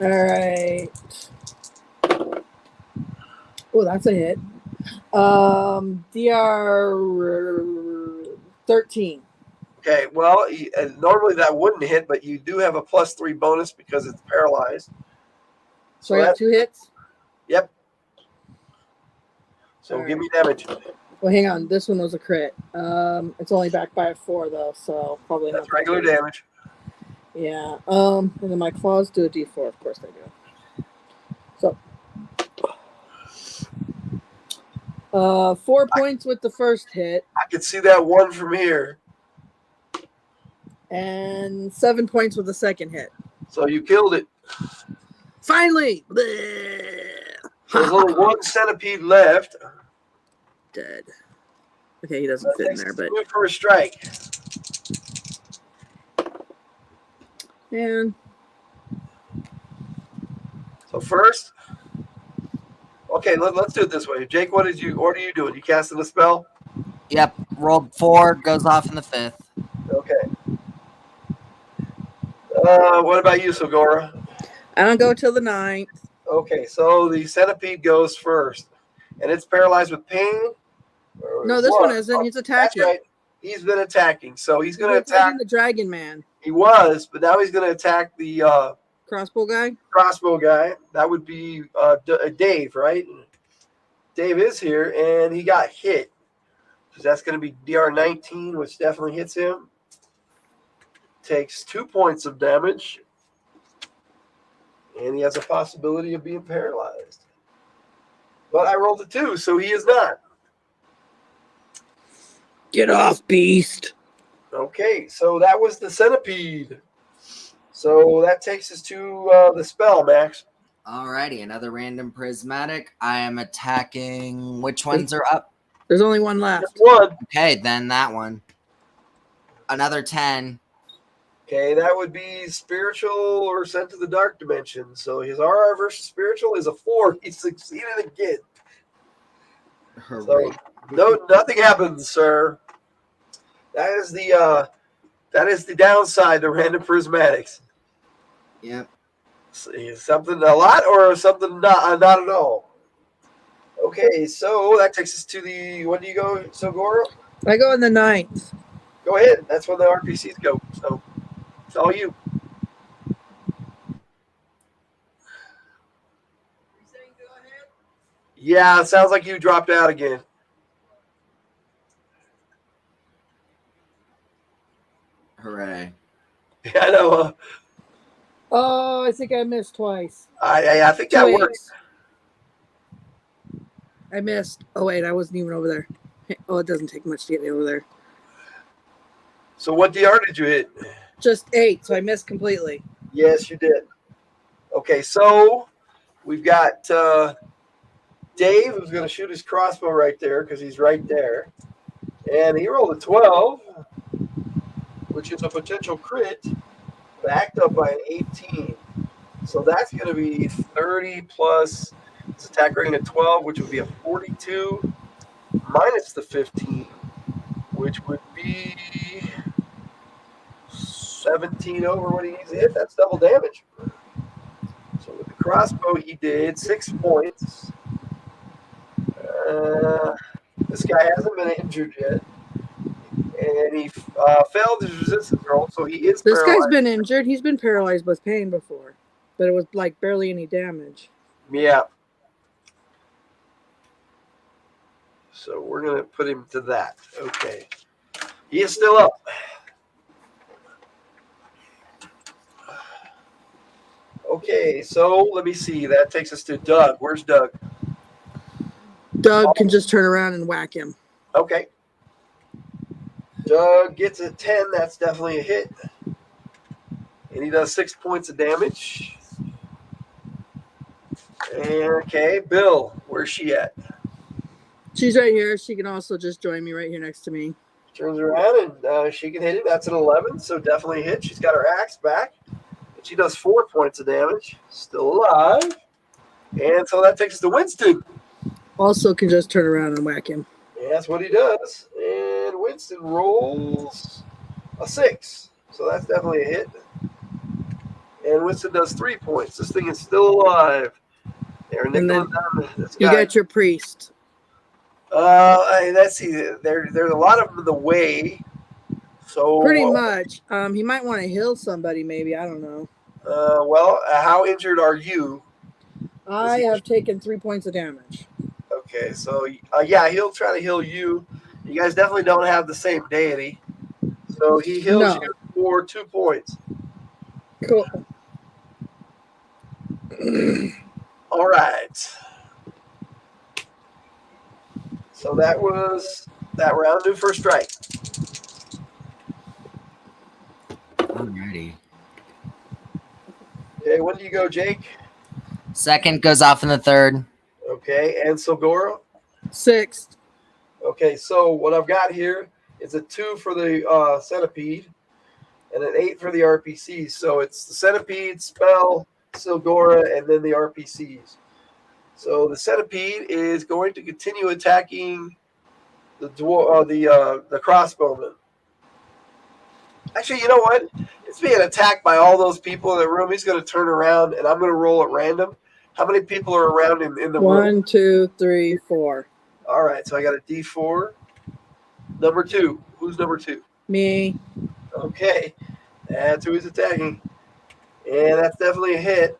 All right. Oh, that's a hit. DR 13. Okay, well, normally that wouldn't hit, but you do have a +3 bonus because it's paralyzed. So I got 2 hits? Yep. So All give right. me damage. Well, hang on. This one was a crit. It's only backed by a 4, though, so probably That's not regular that damage. Yeah. And then my claws do a D4. Of course they do. So, 4 points with the first hit. I can see that one from here. And 7 points with the second hit. So you killed it. Finally! So there's only one centipede left. Dead. Okay, he doesn't fit in there, but... Move for a strike. And... So first... Okay, let's do it this way. Jake, what are you doing? You casting a spell? Yep. Rolled 4, goes off in the 5th. Okay. What about you, Sogora? I don't go till the 9th. Okay, so the centipede goes first. And it's paralyzed with pain. No, this one isn't. He's attacking. That's right. He's been attacking. So he's going to attack. The dragon man. He was, but now he's going to attack the crossbow guy. That would be Dave, right? Dave is here, and he got hit. So that's going to be DR 19, which definitely hits him. Takes 2 points of damage. And he has a possibility of being paralyzed. But I rolled a 2, so he is not. Get off, beast. Okay, so that was the centipede. So that takes us to the spell, Max. Alrighty, another random prismatic. I am attacking. Which ones are up? There's only one left. Just one. Okay, then that one. Another 10. Okay, that would be spiritual or sent to the dark dimension. So his RR versus spiritual is a 4. He succeeded again. Hooray. So nothing happens, sir. That is the downside to random prismatics. Yep. Something a lot or something not at all. Okay, so that takes us to the. When do you go, Sogoro? I go in the 9th. Go ahead. That's when the RPCs go. So it's all you. Yeah, it sounds like you dropped out again. Hooray. Yeah, I know. Oh, I think I missed twice. I think that works. I missed. Oh, wait, I wasn't even over there. Oh, it doesn't take much to get me over there. So what DR did you hit? Just 8, so I missed completely. Yes, you did. Okay, so we've got Dave, who's going to shoot his crossbow right there because he's right there. And he rolled a 12, which is a potential crit, backed up by an 18. So that's going to be 30 plus his attack rating at 12, which would be a 42, minus the 15, which would be 17 over what he needs to hit. That's double damage. So with the crossbow, he did 6 points. This guy hasn't been injured yet. And he failed his resistance roll, so he is This paralyzed. guy's been injured. He's been paralyzed with pain before, but it was like barely any damage. Yeah. So we're going to put him to that. Okay. He is still up. Okay, so let me see. That takes us to Doug. Where's Doug? Doug can just turn around and whack him. Okay. Doug gets a 10. That's definitely a hit. And he does 6 points of damage. Okay, Bill, where's she at? She's right here. She can also just join me right here next to me. Turns around and she can hit it. That's an 11, so definitely hit. She's got her axe back. And she does 4 points of damage. Still alive. And so that takes us to Winston. Also can just turn around and whack him. And that's what he does. And Winston rolls a 6. So that's definitely a hit. And Winston does 3 points. This thing is still alive. They're nickeling down this guy. You got your priest. Let's see. There's a lot of them in the way. So Pretty much. He might want to heal somebody, maybe. I don't know. How injured are you? I have taken 3 points of damage. Okay, so yeah, he'll try to heal you. You guys definitely don't have the same deity. So he heals you for 2 points. Cool. All right. So that was that round. New first strike. Alrighty. Okay, when do you go, Jake? Second goes off in the third. Okay, and Silgora? 6th. Okay, so what I've got here is a 2 for the centipede and an 8 for the RPCs. So it's the centipede, spell, Silgora, and then the RPCs. So the centipede is going to continue attacking the crossbowman. Actually, you know what? It's being attacked by all those people in the room. He's going to turn around, and I'm going to roll at random. How many people are around him in the room? 1, 2, 3, 4. All right, so I got a D4. Number 2. Who's number 2? Me. Okay, that's who he's attacking, and that's definitely a hit.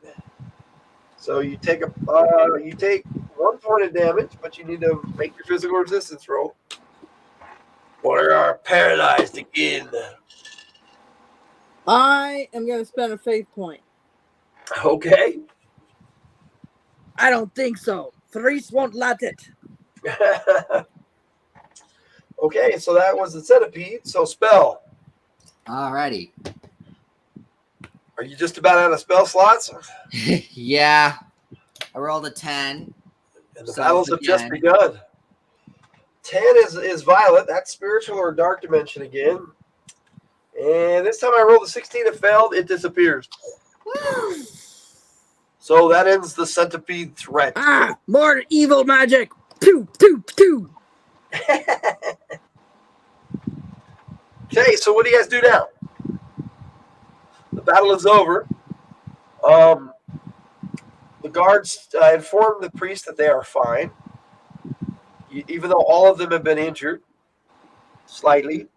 So you take 1 point of damage, but you need to make your physical resistance roll. Or are paralyzed again. I am going to spend a faith point. Okay. I don't think so. Therese won't let it. Okay, so that was the centipede. So spell. Alrighty. Are you just about out of spell slots? Yeah. I rolled a 10. And the battles have just begun. 10 is violet. That's spiritual or dark dimension again. And this time I rolled a 16. It failed. It disappears. Woo! So that ends the centipede threat. More evil magic. Pew, pew, pew. Okay, so what do you guys do now? The battle is over. The guards inform the priest that they are fine, even though all of them have been injured slightly.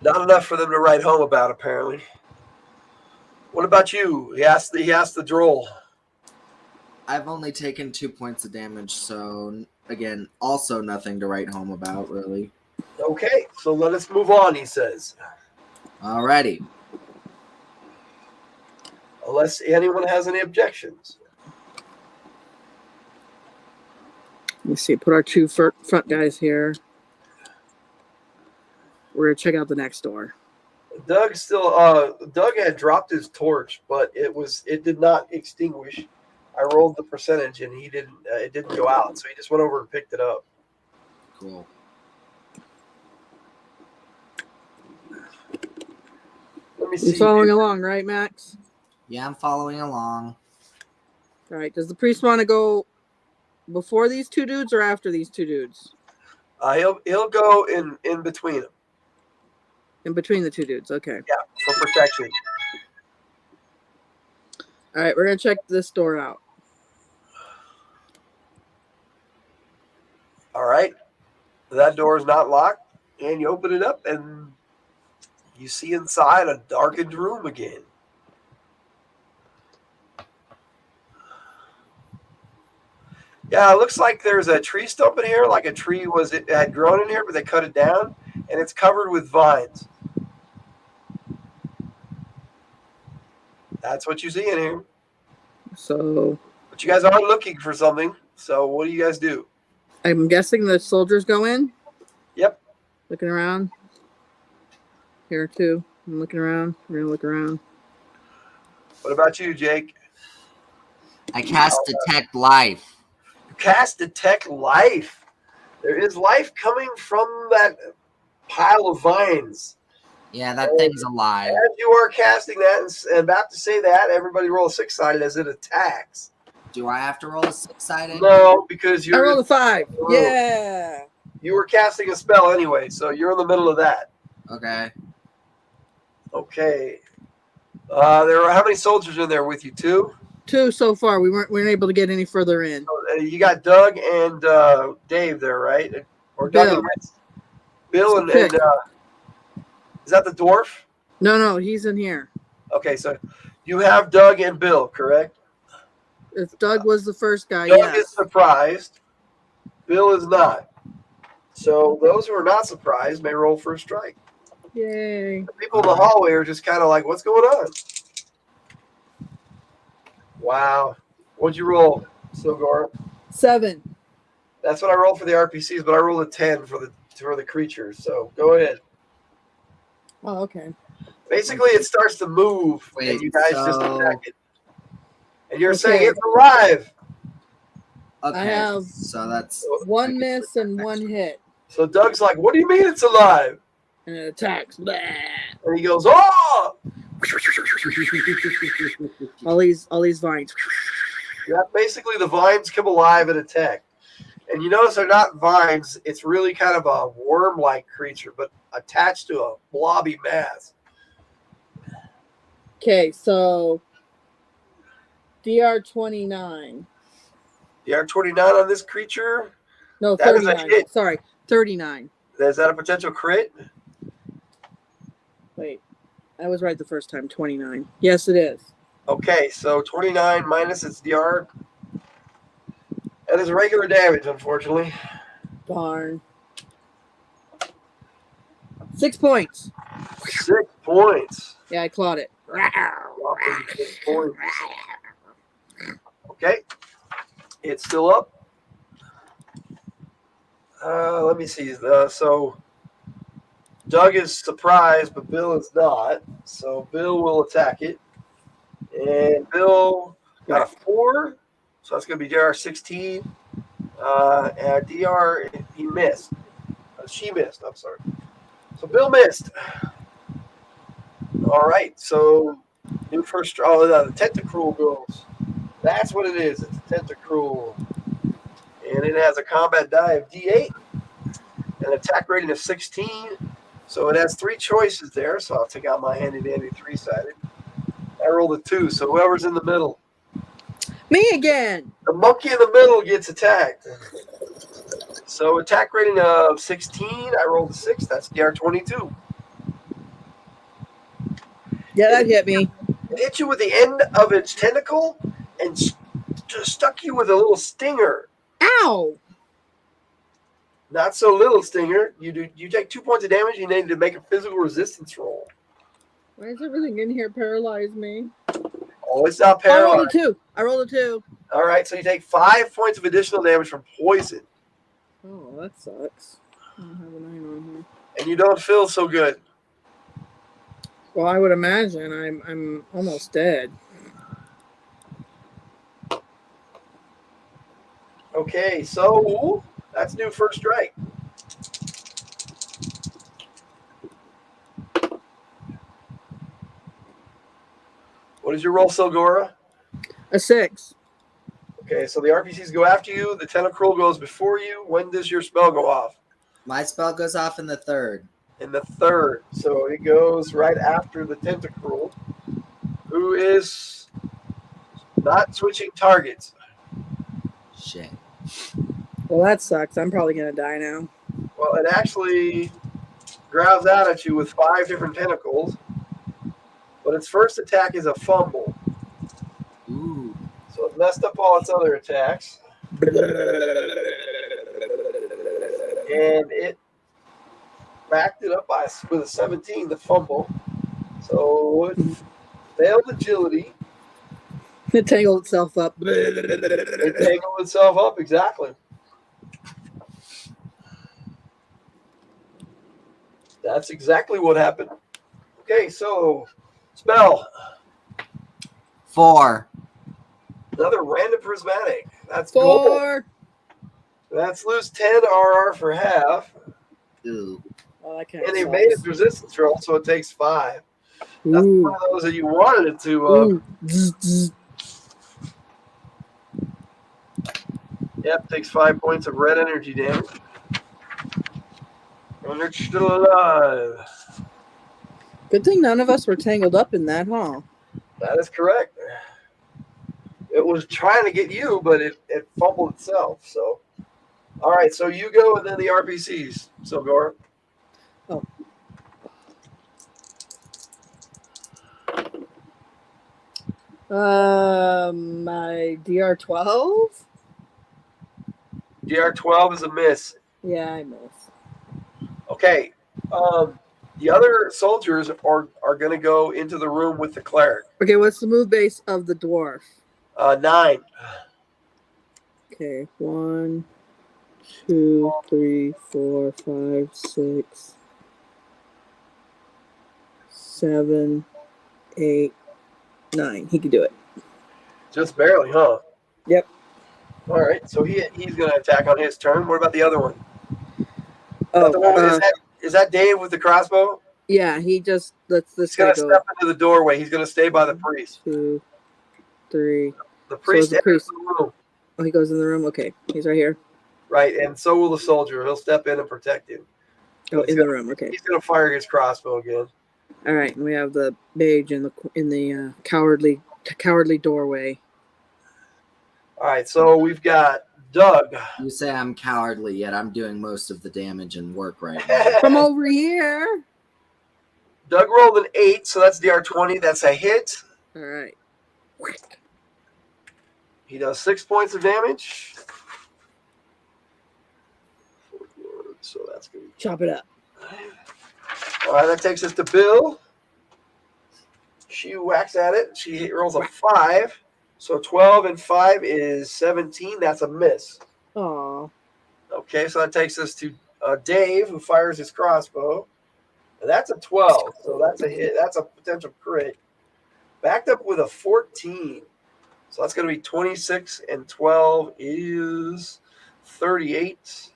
Not enough for them to write home about, apparently. What about you? He asked the droll. I've only taken 2 points of damage, so again, also nothing to write home about, really. Okay, so let us move on, he says. Alrighty. Unless anyone has any objections. Let me see. Put our 2 front guys here. We're going to check out the next door. Doug had dropped his torch, but it did not extinguish. I rolled the percentage and it didn't go out, so he just went over and picked it up. Cool. Let me see. You following along, right, Max? Yeah, I'm following along. All right. Does the priest want to go before these 2 dudes or after these 2 dudes? He'll go in between them. In between the 2 dudes. Okay. Yeah, for protection. All right. We're going to check this door out. All right. That door is not locked, and you open it up, and you see inside a darkened room again. Yeah, it looks like there's a tree stump in here, like a tree had grown in here, but they cut it down, and it's covered with vines. That's what you see in here. So. But you guys are looking for something, so what do you guys do? I'm guessing the soldiers go in? Yep. Looking around. Here too. I'm looking around. We're going to look around. What about you, Jake? I cast Detect Life. You cast Detect Life. There is life coming from that pile of vines. Yeah, that thing's alive. As you are casting that and about to say that, everybody roll a 6-sided as it attacks. Do I have to roll a 6-sided? No, because you're. I rolled a 5. Yeah. You were casting a spell anyway, so you're in the middle of that. Okay. Okay. There are how many soldiers in there with you? 2? 2 so far. We weren't able to get any further in. You got Doug and Dave there, right? Or Bill. Doug and Rich. Bill and is that the dwarf? No, he's in here. Okay, so you have Doug and Bill, correct? If Doug was the first guy, Doug yes. is surprised. Bill is not. So those who are not surprised may roll first strike. Yay. The people in the hallway are just kind of like, what's going on? Wow. What'd you roll, Silgora? 7. That's what I rolled for the RPCs, but I rolled a 10 for the creatures. So go ahead. Oh, okay. Basically, it starts to move, Wait, and you guys just so- attack it. And you're Okay. saying it's alive. Okay. I have so that's 1 miss and 1 hit. So Doug's like, what do you mean it's alive? And it attacks. Blah. And he goes, oh! All these vines. Yeah, basically, the vines come alive and attack. And you notice they're not vines. It's really kind of a worm-like creature, but attached to a blobby mass. Okay, so DR 29. The R29 on this creature, No, That is a 39. hit. Sorry, 39. is that a potential crit? Wait, I was right the first time. 29. Yes, it is. Okay, so 29 minus its DR. That is regular damage, unfortunately. Darn. 6 points. 6 points. Yeah, I clawed it. Whopping 6 points. Okay. It's still up. Let me see. So Doug is surprised, but Bill is not. So Bill will attack it. And Bill got a 4. So that's going to be DR 16. And DR, he missed. She missed. I'm sorry. So Bill missed. All right. So new first. Oh, the tentacruel goes. That's what it is. It's a tentacruel. And it has a combat die of D8, an attack rating of 16. So it has 3 choices there. So I'll take out my handy-dandy 3-sided. I rolled a 2, so whoever's in the middle. Me again. The monkey in the middle gets attacked. So attack rating of 16. I rolled a 6. That's DR 22. Yeah, that hit me. It hit you with the end of its tentacle and just stuck you with a little stinger. Ow! Not so little stinger. You take 2 points of damage. You need to make a physical resistance roll. Why is everything in here paralyze me? Oh, it's not I rolled paralyzed. a 2. All right, so you take 5 points of additional damage from poison, Oh, that sucks. I don't have a 9 on here. and you don't feel so good. Well, I would imagine I'm almost dead. Okay, so that's new first strike. What is your roll, Silgora? A 6. Okay, so the RPCs go after you. The tentacruel goes before you. When does your spell go off? my spell goes off in the 3rd. In the 3rd. So it goes right after the tentacruel, who is not switching targets. Shit. Well, that sucks. I'm probably gonna die now. Well, it actually growls out at you with 5 different tentacles, but its first attack is a fumble. Ooh. So it messed up all its other attacks. And it backed it up with a 17, the fumble. So it failed agility. It tangled itself up. It tangled itself up, exactly. That's exactly what happened. Okay, so spell. 4. Another random prismatic. That's gold. 4. Let's lose 10 RR for half. Ooh. Oh, that kind And of he made sucks. his resistance roll, so it takes 5. That's Ooh. one of those that you wanted it to. Ooh. Zzz, zzz. Yep, takes 5 points of red energy damage. And it's still alive. Good thing none of us were tangled up in that, huh? That is correct. It was trying to get you, but it fumbled itself. So, all right. So you go, and then the RPCs. So Gora. Oh. My DR12? DR12 is a miss. Yeah, I miss. Okay. The other soldiers are going to go into the room with the cleric. Okay, what's the move base of the dwarf? 9. Okay, 1, 2, 3, 4, 5, 6, 7, 8, 9. He could do it. Just barely, huh? Yep. All right. So he's going to attack on his turn. What about the other one? Oh, Is that Dave with the crossbow? yeah, he just lets this He's guy going to go. step into the doorway. He's going to stay by the priest. 2, 3. The priest the enters priest. the room. Oh, he goes in the room? Okay, he's right here. Right, and so will the soldier. He'll step in and protect him. Oh, in the room, okay. He's going to fire his crossbow again. All right, and we have the mage in the cowardly doorway. All right, so we've got Doug. You say I'm cowardly, yet I'm doing most of the damage and work right now. From over here. Doug rolled an 8, so that's DR20. That's a hit. All right. He does 6 points of damage. So that's going to be... Chop it up. All right, that takes us to Bill. She whacks at it. She rolls a 5. So 12 and 5 is 17. That's a miss. Aw. Okay, so that takes us to Dave, who fires his crossbow. And that's a 12. So that's a hit. That's a potential crit. Backed up with a 14. So that's going to be 26 and 12 is 38.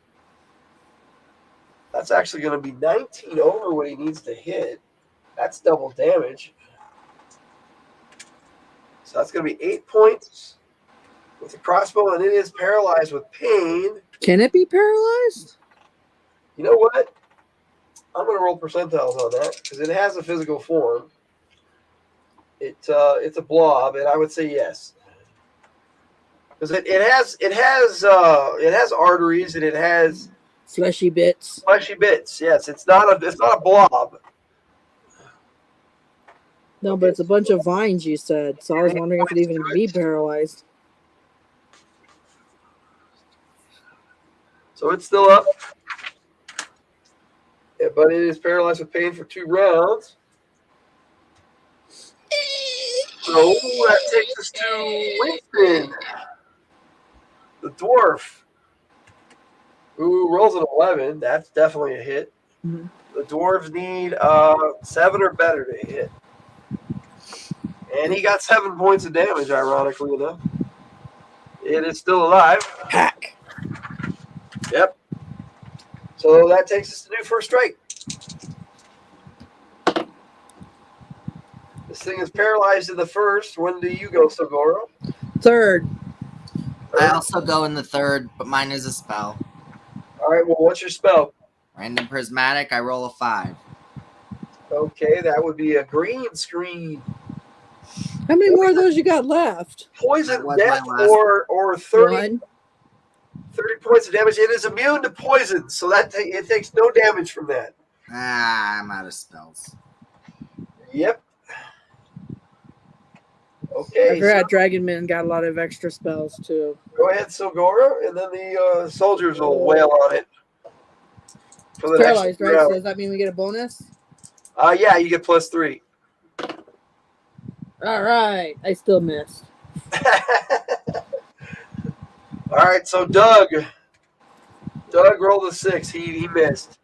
That's actually going to be 19 over what he needs to hit. That's double damage. So that's going to be 8 points with the crossbow, and it is paralyzed with pain. Can it be paralyzed? You know what? I'm going to roll percentiles on that because it has a physical form. It's a blob, and I would say yes. Because it has arteries and it has fleshy bits. Fleshy bits, yes. It's not a blob. No, but it's a bunch of vines, you said. So I was wondering if it even could be paralyzed. So it's still up. Yeah, but it is paralyzed with pain for 2 rounds. So that takes us to Winston, the dwarf, who rolls an 11. That's definitely a hit. Mm-hmm. The dwarves need 7 or better to hit. And he got 7 points of damage, ironically enough. It is still alive. Hack. Yep. So that takes us to do first strike. This thing is paralyzed in the first. When do you go, Sogoro? Third. I also go in the third, but mine is a spell. All right, well, what's your spell? Random Prismatic, I roll a 5. Okay, that would be a green screen. How many more of those you got left? Poison, That was death, my last or 30, One. 30 points of damage. It is immune to poison, so that it takes no damage from that. I'm out of spells. Yep. Okay. I forgot Dragonman got a lot of extra spells, too. Go ahead, Sogora, and then the soldiers will wail on it. For the Paralyzed, next right? round. So does that mean we get a bonus? Yeah, you get +3. All right. I still missed. All right, so Doug rolled a 6. He missed.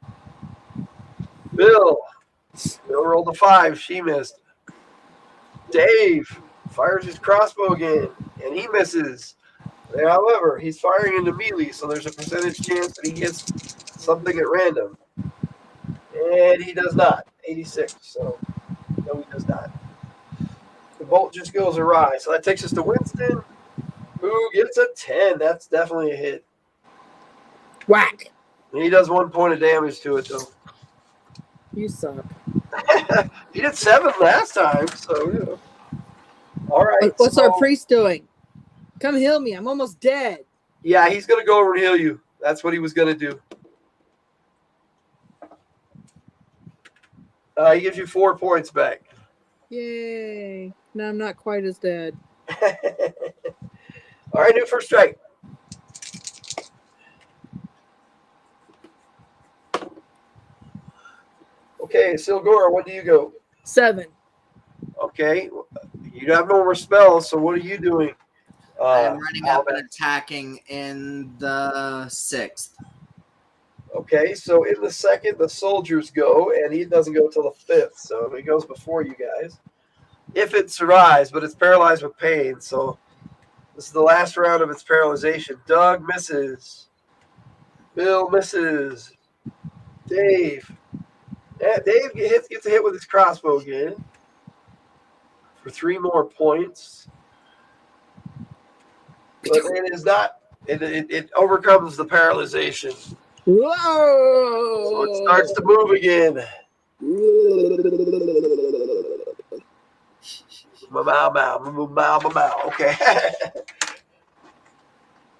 Bill rolled a 5. She missed. Dave fires his crossbow again, and he misses. However, he's firing into melee, so there's a percentage chance that he gets something at random. And he does not. 86. So, no, he does not. The bolt just goes awry. So that takes us to Winston, who gets a 10. That's definitely a hit. Whack. And he does 1 point of damage to it, though. You suck. He did 7 last time, so, you know. All right. What's our priest doing? Come heal me. I'm almost dead. Yeah, he's going to go over and heal you. That's what he was going to do. He gives you 4 points back. Yay. No, I'm not quite as dead. All right, new first strike. Okay, Silgora, what do you go? 7. Okay, you have no more spells, so what are you doing? I'm running up and attacking in the 6th. Okay, so in the 2nd, the soldiers go, and he doesn't go till the 5th, so he goes before you guys. If it survives, but it's paralyzed with pain, so this is the last round of its paralyzation. Doug misses. Bill misses. Dave. Yeah, Dave gets a hit with his crossbow again for 3 more points. But it is not. It overcomes the paralyzation. Whoa! So it starts to move again. Okay.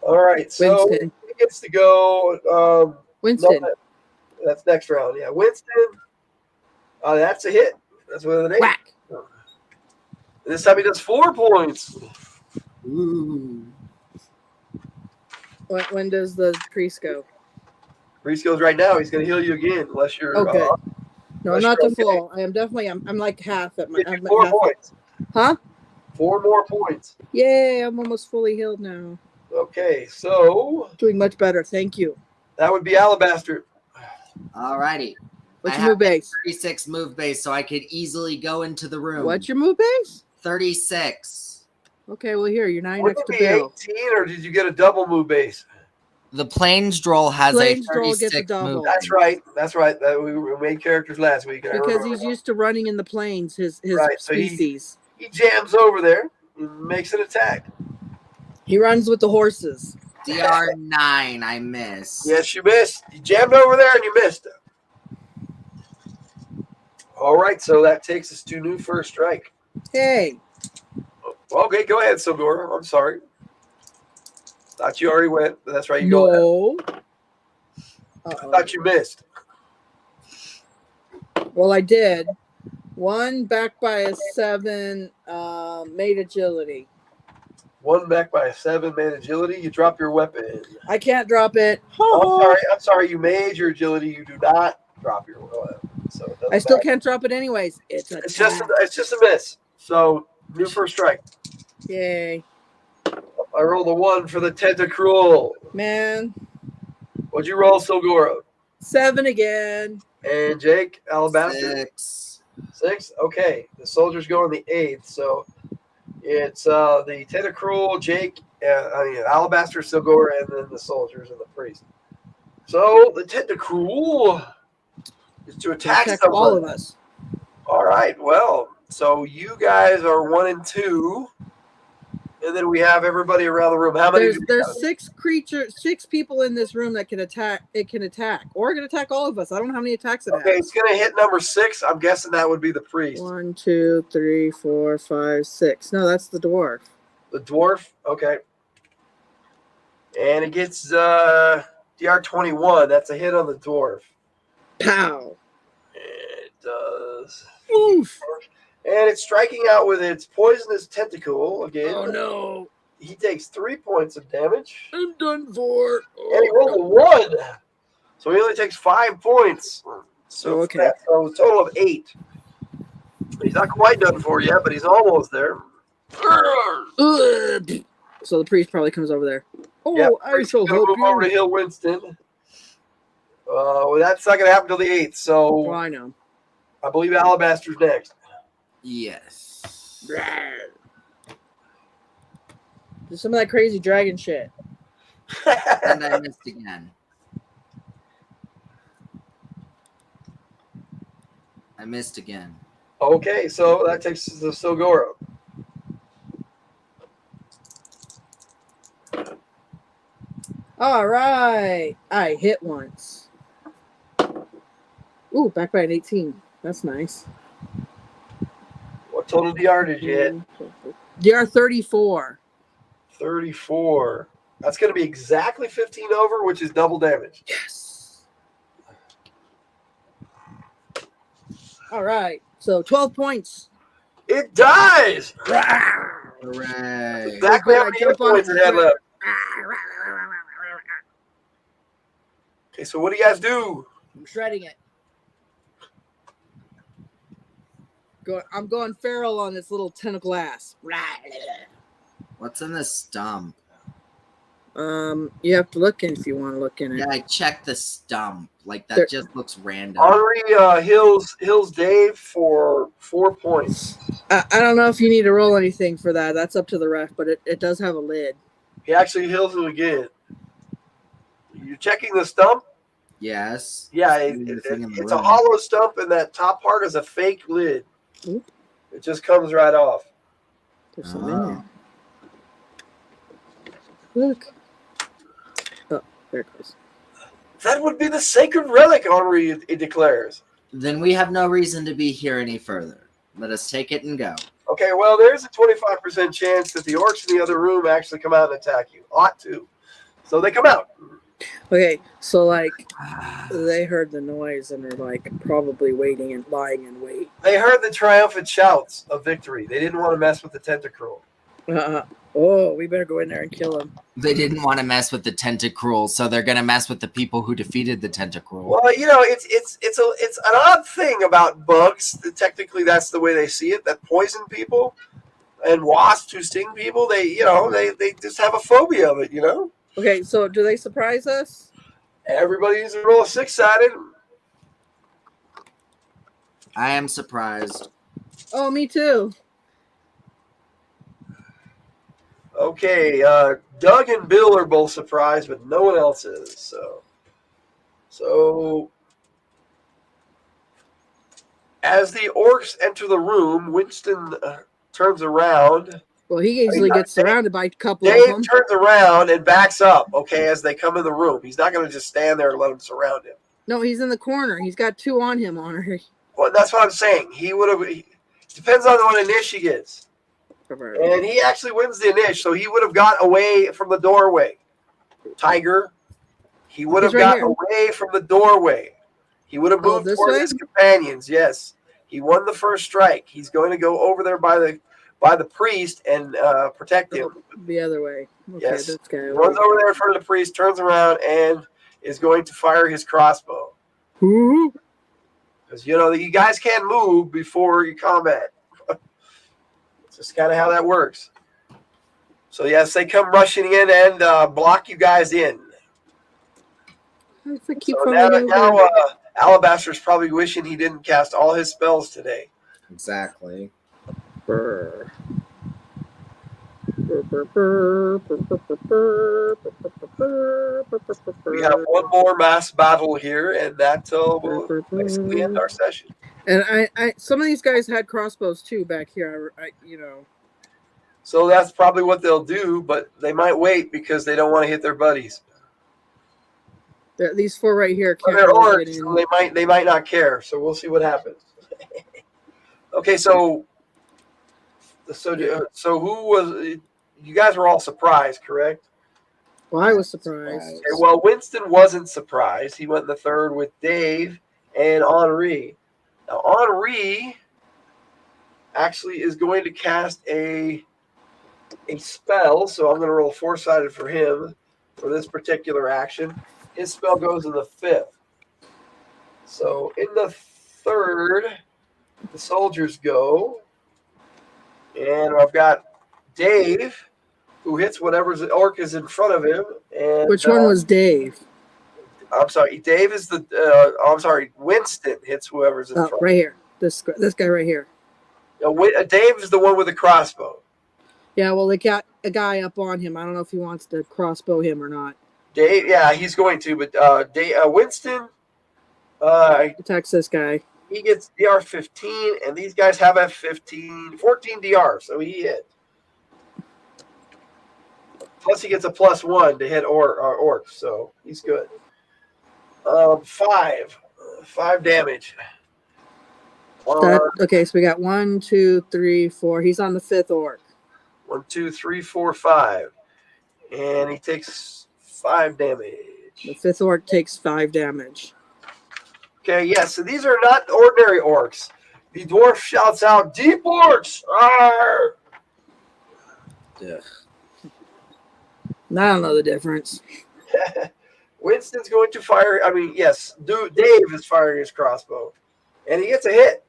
All right. So Winston. he gets to go. Winston. No, that's next round. Yeah, Winston. That's a hit. That's with an 8. Whack. This time he does 4 points. Ooh. When does the priest go? Priest goes right now. He's going to heal you again, unless you're. Okay. No, I'm not you're the full. I am definitely. I'm like half at my. Get you I'm 4 half. points. Huh? 4 more points. Yay! I'm almost fully healed now. Okay, so Doing much better. Thank you. that would be Alabaster. Alrighty. What's I your move have base? 36 move base, so I could easily go into the room. What's your move base? 36. Okay, well here you're now Would next it to be Bill. 18, or did you get a double move base? The Plains Droll has Plains a Droll 36 gets a double. move That's base. right. That's right. We made characters last week. Because he's used to running in the plains, his Right, so species. He jams over there and makes an attack. He runs with the horses. DR9, I missed. Yes, you missed. You jammed over there and you missed. All right, so that takes us to new first strike. Hey. Okay, go ahead, Silgora. I'm sorry. Thought you already went. But that's right. You go ahead. I thought you missed. Well, I did. 1 back by a 7, made agility. 1 back by a 7, made agility. You drop your weapon. I can't drop it. I'm sorry. You made your agility. You do not drop your weapon. So it I still matter. can't drop it anyways. It's just a miss. So new first strike. Yay. I rolled a 1 for the tentacruel. Man. What'd you roll, Silgora? 7 again. And Jake, Alabaster? 6. Okay. The soldiers go in the 8th. So it's the tentacruel, Jake, Alabaster, Silgora, and then the soldiers and the priest. So the tentacruel is to attack someone. All of us. All right. Well, so you guys are 1 and 2. And then we have everybody around the room. How many? There's 6 people in this room that can attack. It can attack, or it can attack all of us. I don't know how many attacks it has. Okay, it's gonna hit number 6. I'm guessing that would be the priest. 1, 2, 3, 4, 5, 6. No, that's the dwarf. The dwarf. Okay. And it gets DR21. That's a hit on the dwarf. Pow. It does. Oof. And it's striking out with its poisonous tentacle again. Oh no. He takes 3 points of damage. I'm done for. And he rolled a 1. So he only takes 5 points. So, okay. So a total of 8. He's not quite done for yet, but he's almost there. So the priest probably comes over there. Oh, yep, I shall help move you. over to heal Winston. Well, that's not going to happen till the 8th. So I know. I believe Alabaster's next. Yes. Do some of that crazy dragon shit. And I missed again. I missed again. Okay, so that takes us to Sogoro. All right. I hit once. Ooh, back by an 18. That's nice. What total DR did you hit? DR 34. 34. That's going to be exactly 15 over, which is double damage. Yes. All right. So 12 points. It dies! Hooray. Exactly Good, how I many jump hit on points it. it had left. Okay, so what do you guys do? I'm shredding it. I'm going feral on this little tentacle ass. What's in this stump? You have to look in if you want to look in it. Yeah, I checked the stump. Like, that There- just looks random. Henri heals Dave for 4 points. I don't know if you need to roll anything for that. That's up to the ref, but it does have a lid. He actually heals him again. You're checking the stump? Yes. Yeah, It's it's a hollow stump, and that top part is a fake lid. Oop. It just comes right off. There's some in there. Look. Oh, there it goes. That would be the sacred relic, Henri, it declares. Then we have no reason to be here any further. Let us take it and go. Okay, well, there's a 25% chance that the orcs in the other room actually come out and attack you. Ought to. So they come out. Okay, so like they heard the noise and are like probably waiting and lying in wait. They heard the triumphant shouts of victory. They didn't want to mess with the tentacruel. Oh, we better go in there and kill him. They didn't want to mess with the tentacruel, so they're gonna mess with the people who defeated the tentacruel. Well, you know, it's an odd thing about bugs. Technically, that's the way they see it. That poison people and wasps who sting people, they just have a phobia of it. You know. Okay, so do they surprise us? Everybody's a roll of 6-sided. I am surprised. Oh, me too. Okay, Doug and Bill are both surprised, but no one else is. So as the orcs enter the room, Winston turns around. Well, he easily gets surrounded by a couple of Dave them. turns around and backs up, okay, as they come in the room. He's not going to just stand there and let them surround him. No, he's in the corner. He's got 2 on him, Honor. Well, that's what I'm saying. He would have. Depends on what initiative he gets. And he actually wins the initiative, so he would have got away from the doorway. Tiger, he would have got away from the doorway. He would have moved towards his companions. Yes, he won the first strike. He's going to go over there by the priest and protect him. The other way. Okay, yes, this guy runs over there in front of the priest, turns around, and is going to fire his crossbow. Because you guys can't move before you combat. It's just kind of how that works. So yes, they come rushing in and block you guys in. Now Alabaster's probably wishing he didn't cast all his spells today. Exactly. We have one more mass battle here, and that will basically end our session. And I some of these guys had crossbows too back here. So that's probably what they'll do, but they might wait because they don't want to hit their buddies. These 4 right here can't they're really orcs, so they might not care. So we'll see what happens. Okay, so who was? You guys were all surprised, correct? Well, I was surprised. Okay, well, Winston wasn't surprised. He went in the third with Dave and Henri. Now, Henri actually is going to cast a spell, so I'm going to roll 4-sided for him for this particular action. His spell goes in the 5th. So in the 3rd, the soldiers go, and I've got Dave, who hits whatever's orc is in front of him. And which one was Dave? I'm sorry, Dave is the. I'm sorry, Winston hits whoever's in front. Right here. This guy right here. Dave is the one with the crossbow. Yeah, well, they got a guy up on him. I don't know if he wants to crossbow him or not. Dave, yeah, he's going to, but Winston, Attacks this guy. he gets DR 15, and these guys have F15, 14 DR, so he hit. Plus, he gets a +1 to hit orcs, so he's good. 5 damage. Okay, so we got 1, 2, 3, 4. He's on the 5th orc. 1, 2, 3, 4, 5, and he takes 5 damage. The 5th orc takes 5 damage. Okay, yeah, so these are not ordinary orcs. The dwarf shouts out, "Deep orcs! Arr!" Ugh. I don't know the difference. Winston's going to fire. I mean, yes, Dave is firing his crossbow, and he gets a hit.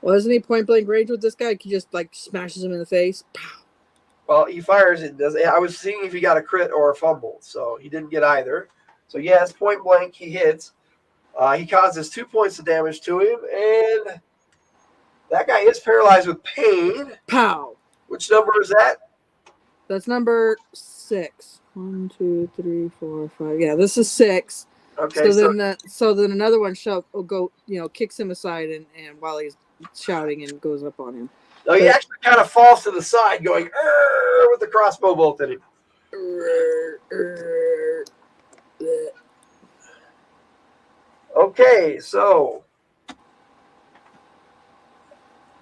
Well, isn't he point blank range with this guy? He just like smashes him in the face. Pow. Well, he fires it. I was seeing if he got a crit or a fumble, so he didn't get either. So yes, point blank, he hits. He causes 2 points of damage to him, and that guy is paralyzed with pain. Pow. Which number is that? That's number 6. 1, 2, 3, 4, 5. Yeah, this is 6. Okay. So then another one will go, kicks him aside and while he's shouting and goes up on him. No, he actually kind of falls to the side, going with the crossbow bolt at him. Okay, so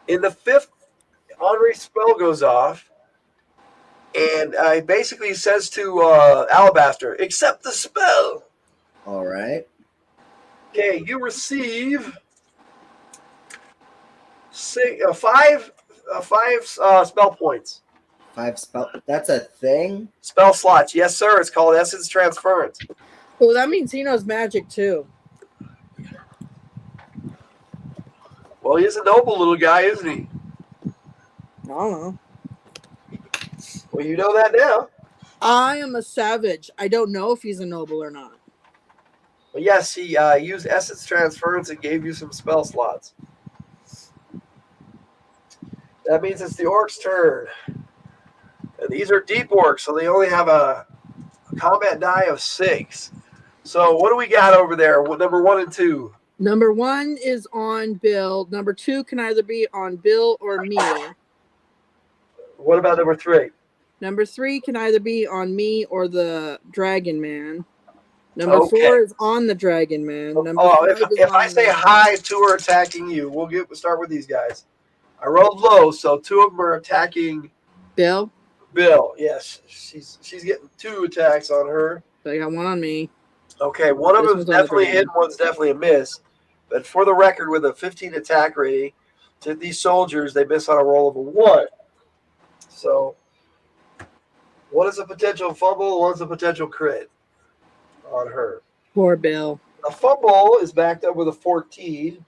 in the 5th, Henri's spell goes off, and he basically says to Alabaster, "Accept the spell." All right. Okay, you receive 5 spell points. 5 spell. That's a thing? Spell slots. Yes, sir. It's called Essence Transference. Well, that means he knows magic, too. Well, he's a noble little guy, isn't he? I don't know. Well, you know that now. I am a savage. I don't know if he's a noble or not. But yes, he used Essence Transference and gave you some spell slots. That means it's the orc's turn. And these are deep orcs, so they only have a combat die of 6. So what do we got over there? Number 1 and 2? Number 1 is on Bill. Number 2 can either be on Bill or me. What about number 3? Number 3 can either be on me or the Dragon Man. Number 4 is on the Dragon Man. If I say hi, 2 are attacking you. We'll start with these guys. I rolled low, so 2 of them are attacking Bill. Yes, she's getting 2 attacks on her. So I got 1 on me. Okay, one of them is definitely a hit, one's definitely a miss. But for the record, with a 15 attack rating, to these soldiers, they miss on a roll of a 1. So, one is a potential fumble, one's a potential crit on her. Poor Bill. A fumble is backed up with a 14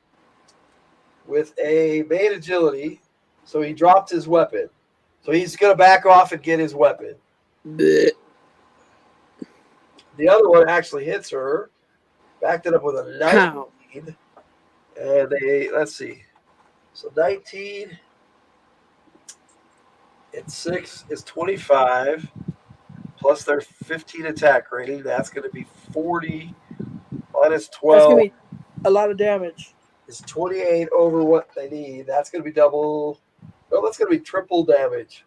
with a main agility, so he dropped his weapon. So he's going to back off and get his weapon. Blech. The other one actually hits her, backed it up with a 19. How? And let's see. So 19 and 6 is 25, plus their 15 attack rating. That's going to be 40 minus 12. That's going to be a lot of damage. Is 28 over what they need. That's going to be double. No, that's going to be triple damage.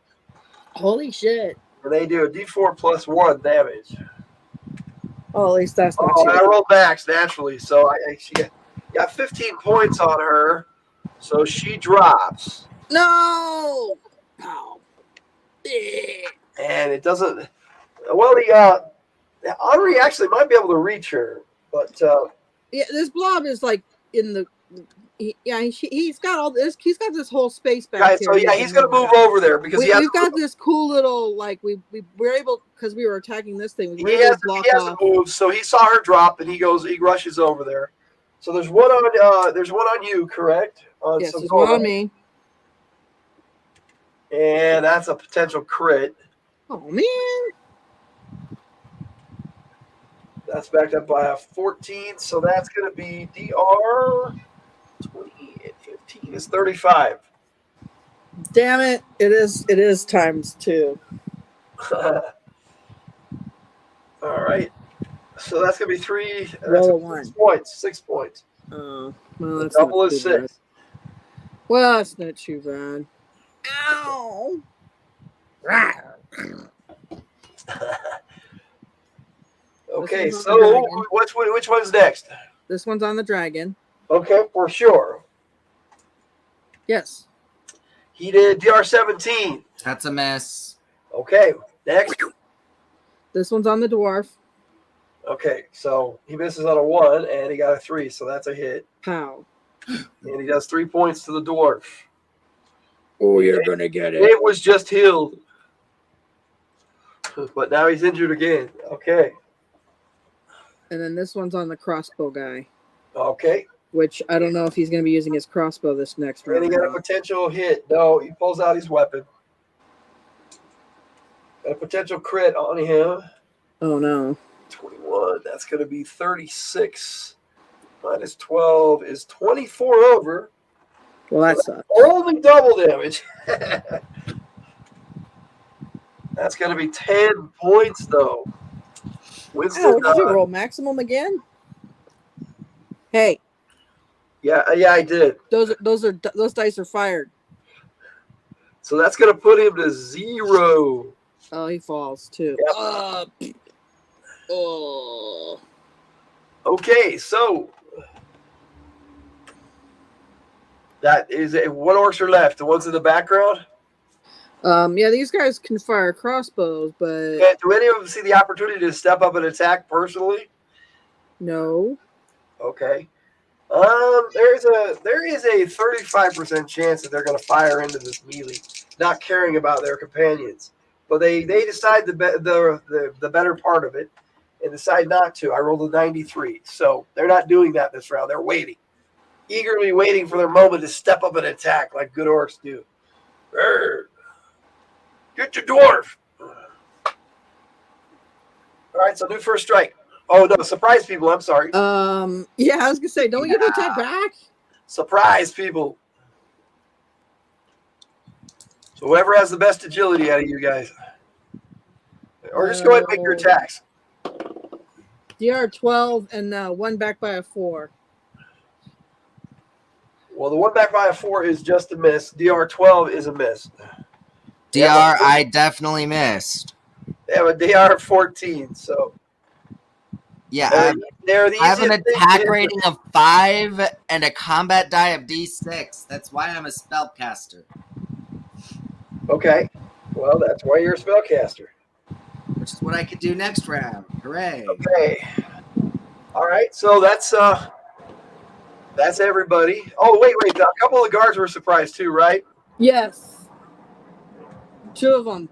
Holy shit. And they do a d4 plus 1 damage. Oh, at least that's not I rolled max naturally, so she got 15 points on her, so she drops. No! Ow. And it doesn't. Well, Henri actually might be able to reach her, but yeah, this blob is like in the. He's got all this. He's got this whole space back guys, here. so yeah, he's gonna move over there because we've got this cool little we're able because we were attacking this thing. He hasn't moved, so he saw her drop and he rushes over there. So there's one on you, correct? Yes, there's one on me. And that's a potential crit. Oh man. That's backed up by a 14, so that's going to be DR 20 and 15 is 35. Damn it! It is times 2. All right. So that's gonna be 3. That's Roll a 6 1. points. 6 points. Well, The that's double not is too bad. 6. Well, that's not too bad. Ow! Okay, This one's on the so dragon. which one's next? This one's on the dragon. Okay, for sure. Yes. He did DR-17. That's a miss. Okay, next. This one's on the dwarf. Okay, so he misses on a 1 and he got a 3, so that's a hit. Pow. And he does 3 points to the dwarf. Oh, you're gonna get it. It was just healed. But now he's injured again. Okay. And then this one's on the crossbow guy, Okay. which I don't know if he's going to be using his crossbow this next And he round. got a potential hit. No, he pulls out his weapon. Got a potential crit on him. Oh, no. 21. That's going to be 36. Minus 12 is 24 over. Well, that sucks. Only double damage. That's going to be 10 points, though. Winston, Oh, what did you roll? Maximum again? Hey, yeah, I did. those dice are fired. So that's going to put him to 0. Oh, he falls too. Yep. Oh. Okay, so that is it. What orcs are left? The ones in the background? Yeah, these guys can fire crossbows, but Okay, do any of them see the opportunity to step up and attack personally? no. Okay. There is a 35% chance that they're going to fire into this melee, not caring about their companions. But they decide the better part of it and decide not to. I rolled a 93, so they're not doing that this round. They're waiting, eagerly waiting for their moment to step up and attack like good orcs do. Rrr. Get your dwarf. All right, so new first strike. Oh no, surprise people. I'm sorry. Yeah, I was gonna say, don't we get to attack back? Surprise people. So whoever has the best agility out of you guys. Or just go ahead and make your attacks. DR 12 and 1 back by a 4. Well, the 1 back by a 4 is just a miss. DR 12 is a miss. DR, I definitely missed. They have a DR 14, so Yeah, they're the I have an easiest thing attack to hit. rating of 5 and a combat die of D6. That's why I'm a spellcaster. Okay. Well, that's why you're a spellcaster. Which is what I could do next round. Hooray. Okay. All right. So that's everybody. Oh, wait. A couple of guards were surprised too, right? Yes. 2 of them.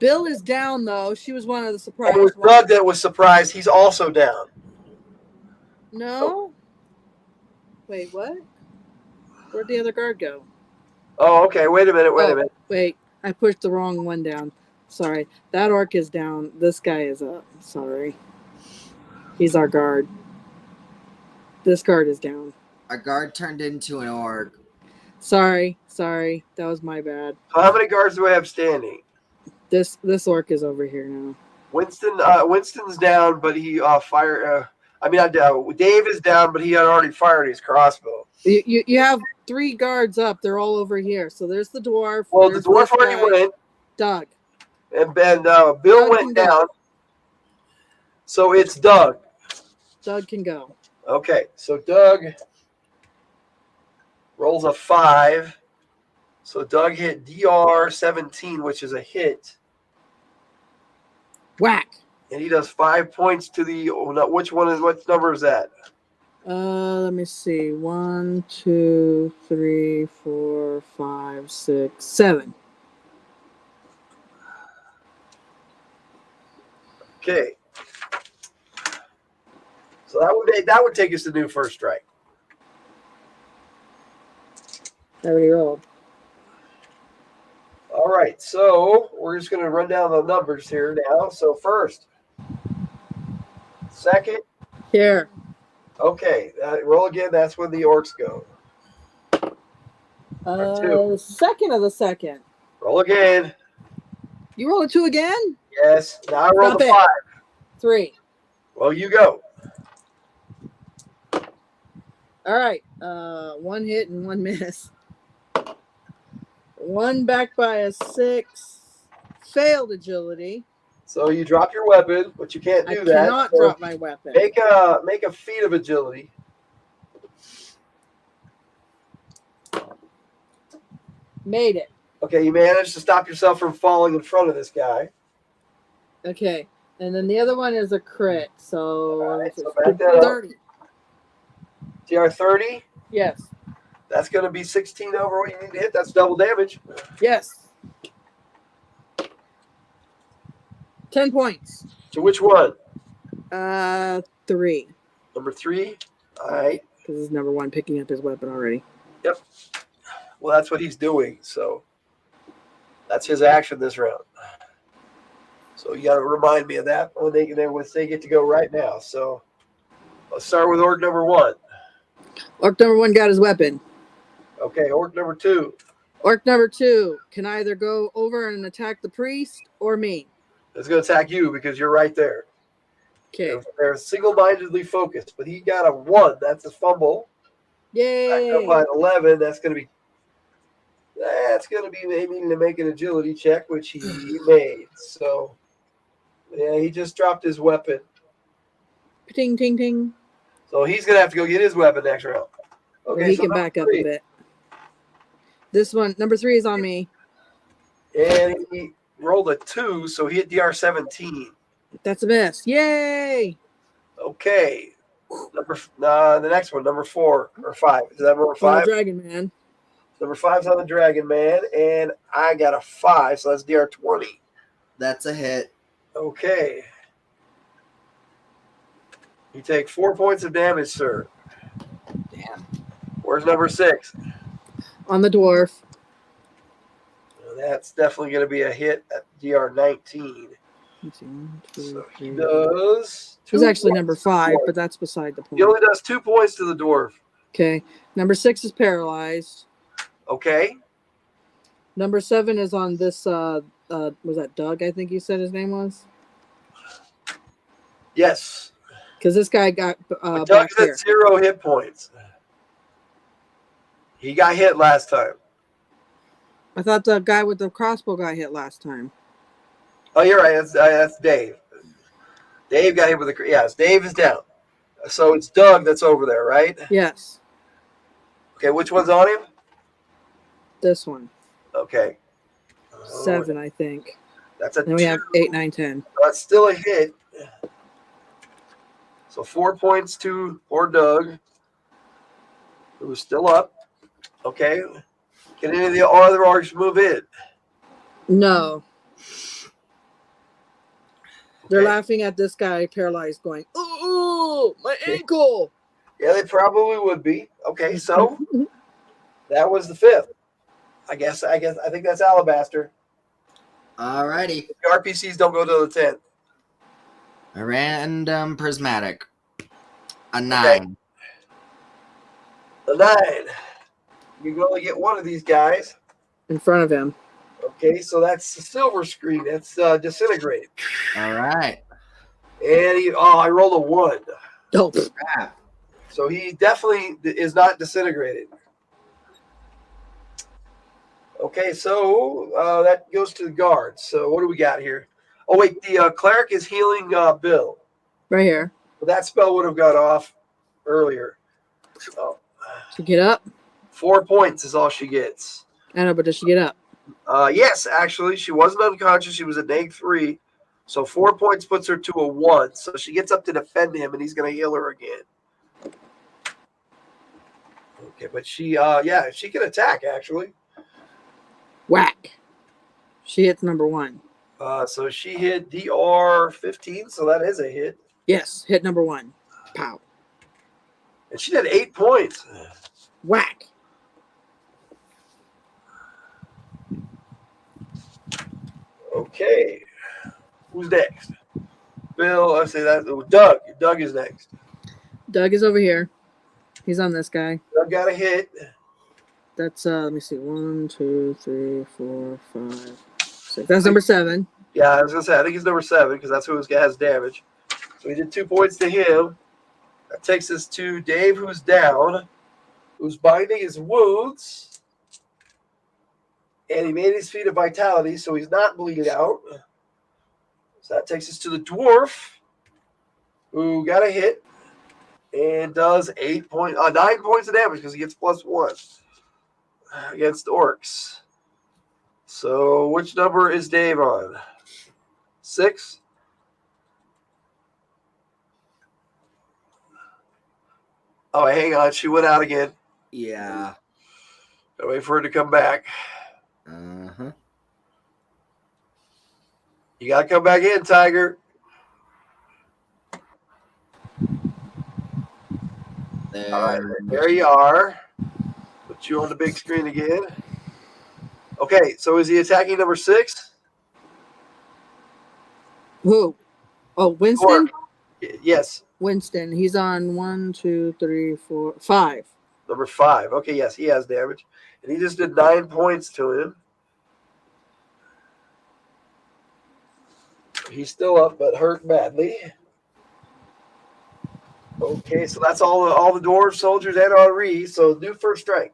Bill is down though. She was one of the surprised It was ones. Doug that was surprised. He's also down. No. Wait, what? Where'd the other guard go? Oh, okay. Wait a minute. Wait, I pushed the wrong one down. Sorry. That orc is down. This guy is up. Sorry. He's our guard. This guard is down. Our guard turned into an orc. Sorry. That was my bad. So how many guards do I have standing? This orc is over here now. Winston's down, but he fired. Dave is down, but he had already fired his crossbow. You have 3 guards up. They're all over here. So there's the dwarf. Well, the dwarf already went. Doug. And Bill went down. So it's Doug. Doug can go. Okay, so Doug rolls a 5. So Doug hit DR 17, which is a hit. Whack. And he does 5 points to the. What number is that? Let me see. 1, 2, 3, 4, 5, 6, 7. Okay. So that would take us to new first strike. I already rolled. All right, so we're just going to run down the numbers here now. So first, second. Here. Okay, roll again. That's when the orcs go. 2. Second of the second. Roll again. You roll a 2 again? Yes. Now I roll Stop the it. 5. 3. Well, you go. All right. 1 hit and 1 miss. 1 back by a 6. Failed agility. So you drop your weapon, but you can't do I that. cannot So drop my weapon. make a feat of agility. Made it. Okay, you managed to stop yourself from falling in front of this guy. Okay. And then the other one is a crit. So, Alright, so back that up. 30. TR 30. Yes. That's going to be 16 over what you need to hit. That's double damage. Yes. 10 points. So which one? 3. Number 3. All right. Because it's number 1 picking up his weapon already. Yep. Well, that's what he's doing. So that's his action this round. So you got to remind me of that when they get to go right now. So let's start with orc number 1. Orc number 1 got his weapon. Okay, orc number 2. Orc number 2 can either go over and attack the priest or me. It's going to attack you because you're right there. Okay. They're single-mindedly focused, but he got a 1. That's a fumble. Yay. Back up by 11. That's going to be maybe to make an agility check, which he made. So, yeah, he just dropped his weapon. Ting, ting, ting. So he's going to have to go get his weapon next round. Okay, Well, he so can number back up 3. a bit. This one, number 3 is on me. And he rolled a 2, so he hit DR 17. That's a miss. Yay. Okay. The next one, number 4 or 5. Is that number 5? Dragon Man. Number 5's on the Dragon Man, and I got a 5, so that's DR 20. That's a hit. Okay. You take 4 points of damage, sir. Damn. Where's number 6? On the dwarf. That's definitely going to be a hit at DR 19. Let's see, 1, 2, So he 3. does. He's 2 actually points number to the 5, dwarf. but that's beside the He point. only does 2 points to the dwarf. Okay. Number 6 is paralyzed. Okay. Number 7 is on this, was that Doug, I think you said his name was? Yes. Because this guy got But back Doug's here. at 0 hit points. He got hit last time. I thought the guy with the crossbow got hit last time. Oh, you're right. That's Dave. Dave got hit with a... Yes, Dave is down. So it's Doug that's over there, right? Yes. Okay, which one's on him? This one. Okay. 7, I think. That's a Then we 2. have 8, 9, 10. That's still a hit. So 4 points to Doug, who's still up. Okay. Can any of the other orcs move in? No. They're Okay. laughing at this guy paralyzed going, ooh, my ankle. Yeah, they probably would be. Okay, so that was the 5th. I think that's Alabaster. Alrighty. The RPCs don't go to the 10th. A random prismatic. A 9. Okay. The 9. You can only get one of these guys. In front of him. Okay, so that's the silver screen. That's disintegrated. Alright. And I rolled a 1. Oh, Crap. So he definitely is not disintegrated. Okay, so that goes to the guards. So what do we got here? Oh, wait, the cleric is healing Bill. right here. Well, that spell would have got off earlier. So, To get up? 4 points is all she gets. I know, but does she get up? Yes, actually, she wasn't unconscious. She was at -3. So 4 points puts her to a 1. So she gets up to defend him, and he's going to heal her again. Okay, but she can attack, actually. Whack. She hits number 1. So she hit DR 15, so that is a hit. Yes, hit number 1. Pow. And she did 8 points. Whack. Okay. Who's next? Bill, I say that. Doug. Doug is next. Doug is over here. He's on this guy. Doug got a hit. That's let me see. 1, 2, 3, 4, 5, 6. That's number 7. Yeah, I was gonna say I think he's number 7 because that's who has damage. So he did 2 points to him. That takes us to Dave, who's down, who's binding his wounds, and he made his feat of vitality, so he's not bleeding out. So that takes us to the dwarf, who got a hit and does 9 points of damage because he gets +1 against orcs. So which number is Dave on? 6? Oh, hang on. She went out again. Yeah. Gotta wait for her to come back. Uh-huh. You gotta come back in, Tiger. All right, there you are. Put you on the big screen again. Okay, so is he attacking number 6? Who? Oh, Winston? Yes. Winston. He's on 1, 2, 3, 4, 5. Number 5. Okay, yes, he has damage. And he just did 9 points to him. He's still up, but hurt badly. Okay, so that's all the dwarves, soldiers, and Henri. So do first strike.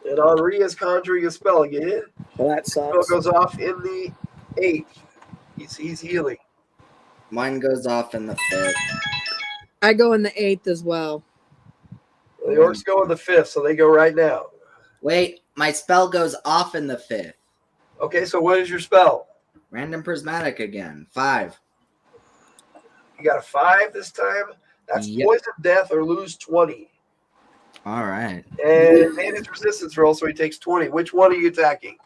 And Henri is conjuring a spell again. Well, that Spell sucks. goes off in the 8th. He's healing. Mine goes off in the 5th. I go in the 8th as well. The orcs go in the 5th, so they go right now. Wait, my spell goes off in the 5th. Okay, so what is your spell? Random prismatic again. 5. You got a 5 this time. That's Yep. poison, death, or lose 20. All right. And it made his resistance roll, so he takes 20. Which one are you attacking?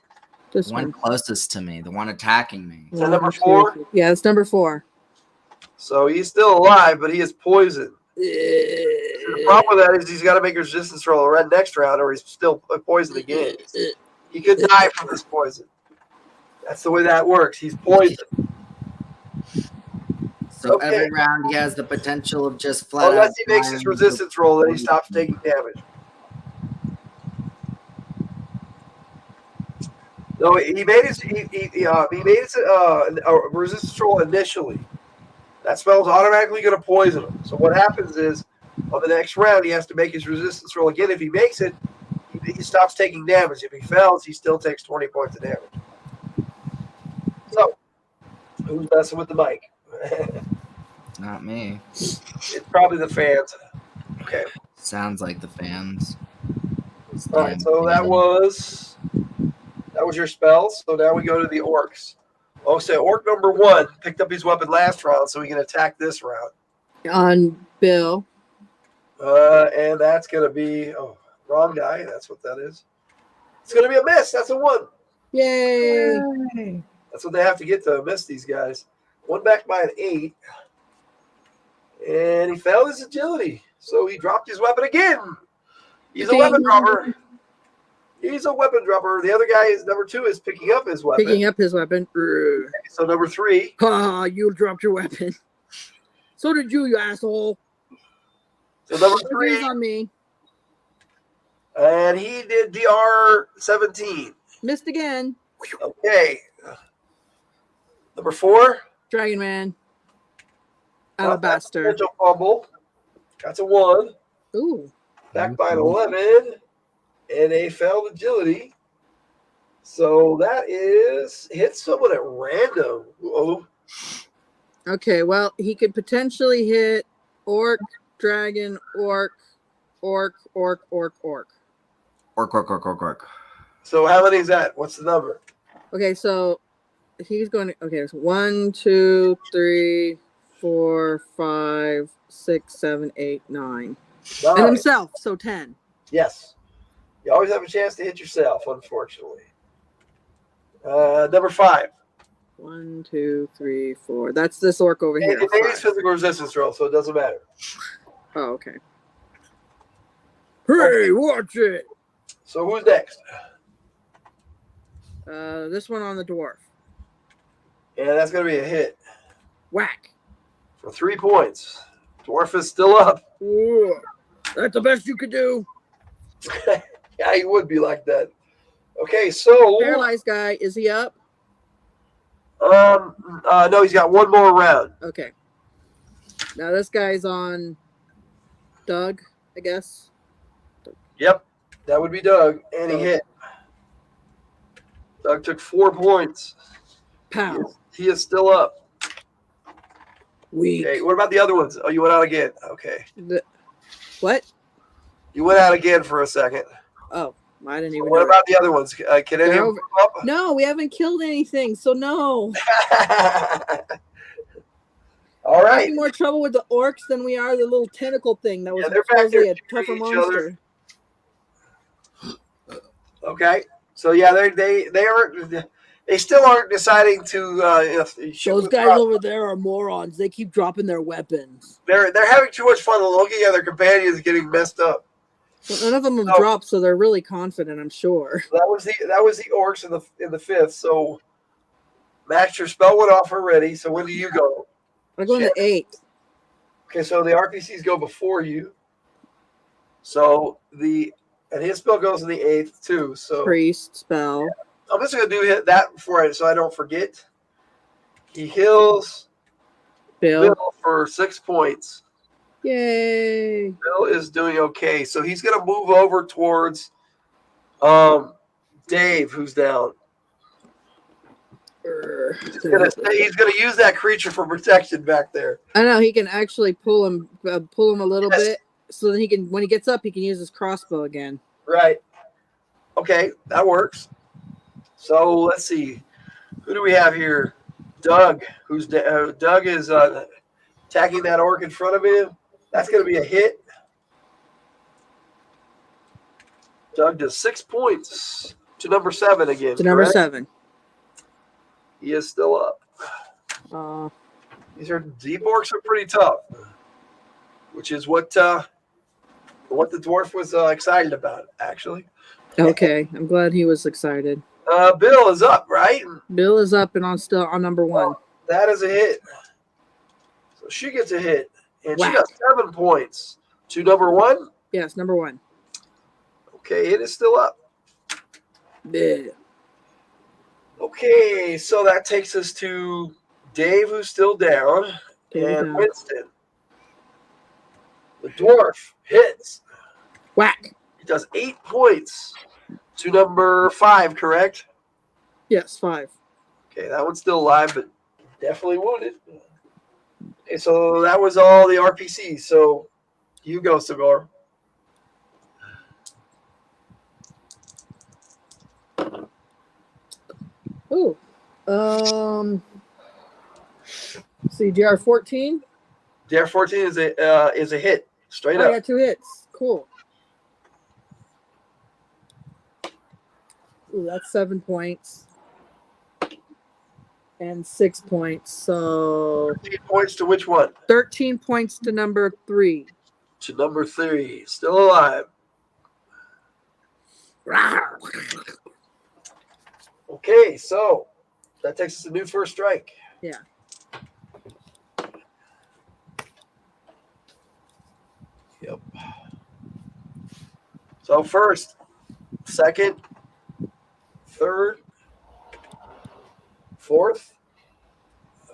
This The one closest to me, the one attacking me. Is that number 4? Yeah, it's number 4. So he's still alive, but he is poisoned. The problem with that is he's got to make a resistance roll right next round, or he's still poisoned again. He could die from this poison. That's the way that works. He's poisoned. So every round he has the potential of just flat out. Unless he makes his resistance roll, then he stops taking damage. No, he made his resistance roll initially. That spell's automatically going to poison him. So what happens is, on the next round, he has to make his resistance roll again. If he makes it, he stops taking damage. If he fails, he still takes 20 points of damage. So, who's messing with the mic? Not me. It's probably the fans. Okay. Sounds like the fans. All right, so that was your spell. So now we go to the orcs. Oh, so orc number 1 picked up his weapon last round, so he can attack this round. On Bill. And that's going to be wrong die. That's what that is. It's going to be a miss. That's a 1. Yay! That's what they have to get to miss these guys. 1 back by an 8. And he failed his agility. So he dropped his weapon again. He's a weapon dropper. He's a weapon dropper. The other guy is number 2 is picking up his weapon. Picking up his weapon. So number 3. Ah, you dropped your weapon. So did you asshole. So number 3. Everything's on me. And he did DR 17. Missed again. Okay. Number 4. Dragon Man. Alabaster. Potential fumble. That's a 1. Ooh. Back by an 11. And a failed agility. So that is hit someone at random. Oh. Okay, well, he could potentially hit orc, dragon, orc. Orc. So how many is that? What's the number? Okay, so he's going to. Okay, so 1, 2, 3, 4, 5, 6, 7, 8, 9. All And right. himself, so 10. Yes. You always have a chance to hit yourself, unfortunately. Number 5. 1, 2, 3, 4. That's this orc over here. It made his physical resistance roll, so it doesn't matter. Oh, okay. Hey, watch it. So who's next? This one on the dwarf. Yeah, that's going to be a hit Whack. for 3 points. Dwarf is still up. Ooh. That's the best you could do. Yeah, he would be like that. Okay, so Paralyzed guy, is he up? no, he's got one more round. Okay. Now this guy's on Doug, I guess. Yep, that would be Doug, and he hit. Doug took 4 points. Pow. He is still up. Weak. Okay, what about the other ones? Oh, you went out again. Okay. What? You went out again for a second. Oh, I didn't even What know. about the other ones? Can any of them come up? No, we haven't killed anything, so no. All We're right. having more trouble with the orcs than we are the little tentacle thing that was Yeah, they're back there supposedly a tougher shooting each monster. Okay. So yeah, they still aren't deciding to shoot. Those guys over there are morons. They keep dropping their weapons. They're having too much fun looking at their companions getting messed up. Well, none of them have dropped, so they're really confident, I'm sure. That was the orcs in the fifth. So Max, your spell went off already. So when do you go? I'm going to 8. Okay, so the RPCs go before you. So and his spell goes in the 8th too. So Priest spell. Yeah. I'm just gonna do that before so I don't forget. He heals Bill for 6 points. Yay! Bill is doing okay, so he's gonna move over towards Dave, who's down. He's gonna use that creature for protection back there. I know he can actually pull him a little bit, so then he can, when he gets up, he can use his crossbow again. Right. Okay, that works. So let's see, who do we have here? Doug, Doug is attacking that orc in front of him. That's going to be a hit. Doug does 6 points to number 7 again. To number 7. He is still up. These deep orcs are pretty tough, which is what the dwarf was excited about, actually. Okay, I'm glad he was excited. Bill is up, right? Bill is up and still on number 1. That is a hit. So she gets a hit, and she got 7 points to number 1. Yes, number 1. Okay, it is still up. Yeah. Okay, so that takes us to Dave, who's still down, and Winston. The dwarf hits. Whack. He does 8 points to number 5, correct? Yes, 5. Okay, that one's still alive, but definitely wounded. Okay, so that was all the RPCs. So you go, Cigar. Ooh. See, DR14? DR14 is a hit. Straight up. I got 2 hits. Cool. Ooh, that's 7 points. And 6 points. So 13 points to which one? 13 points to number 3. To number 3. Still alive. Okay, so that takes us a new first strike. Yeah. Yep. So first, second, third, fourth.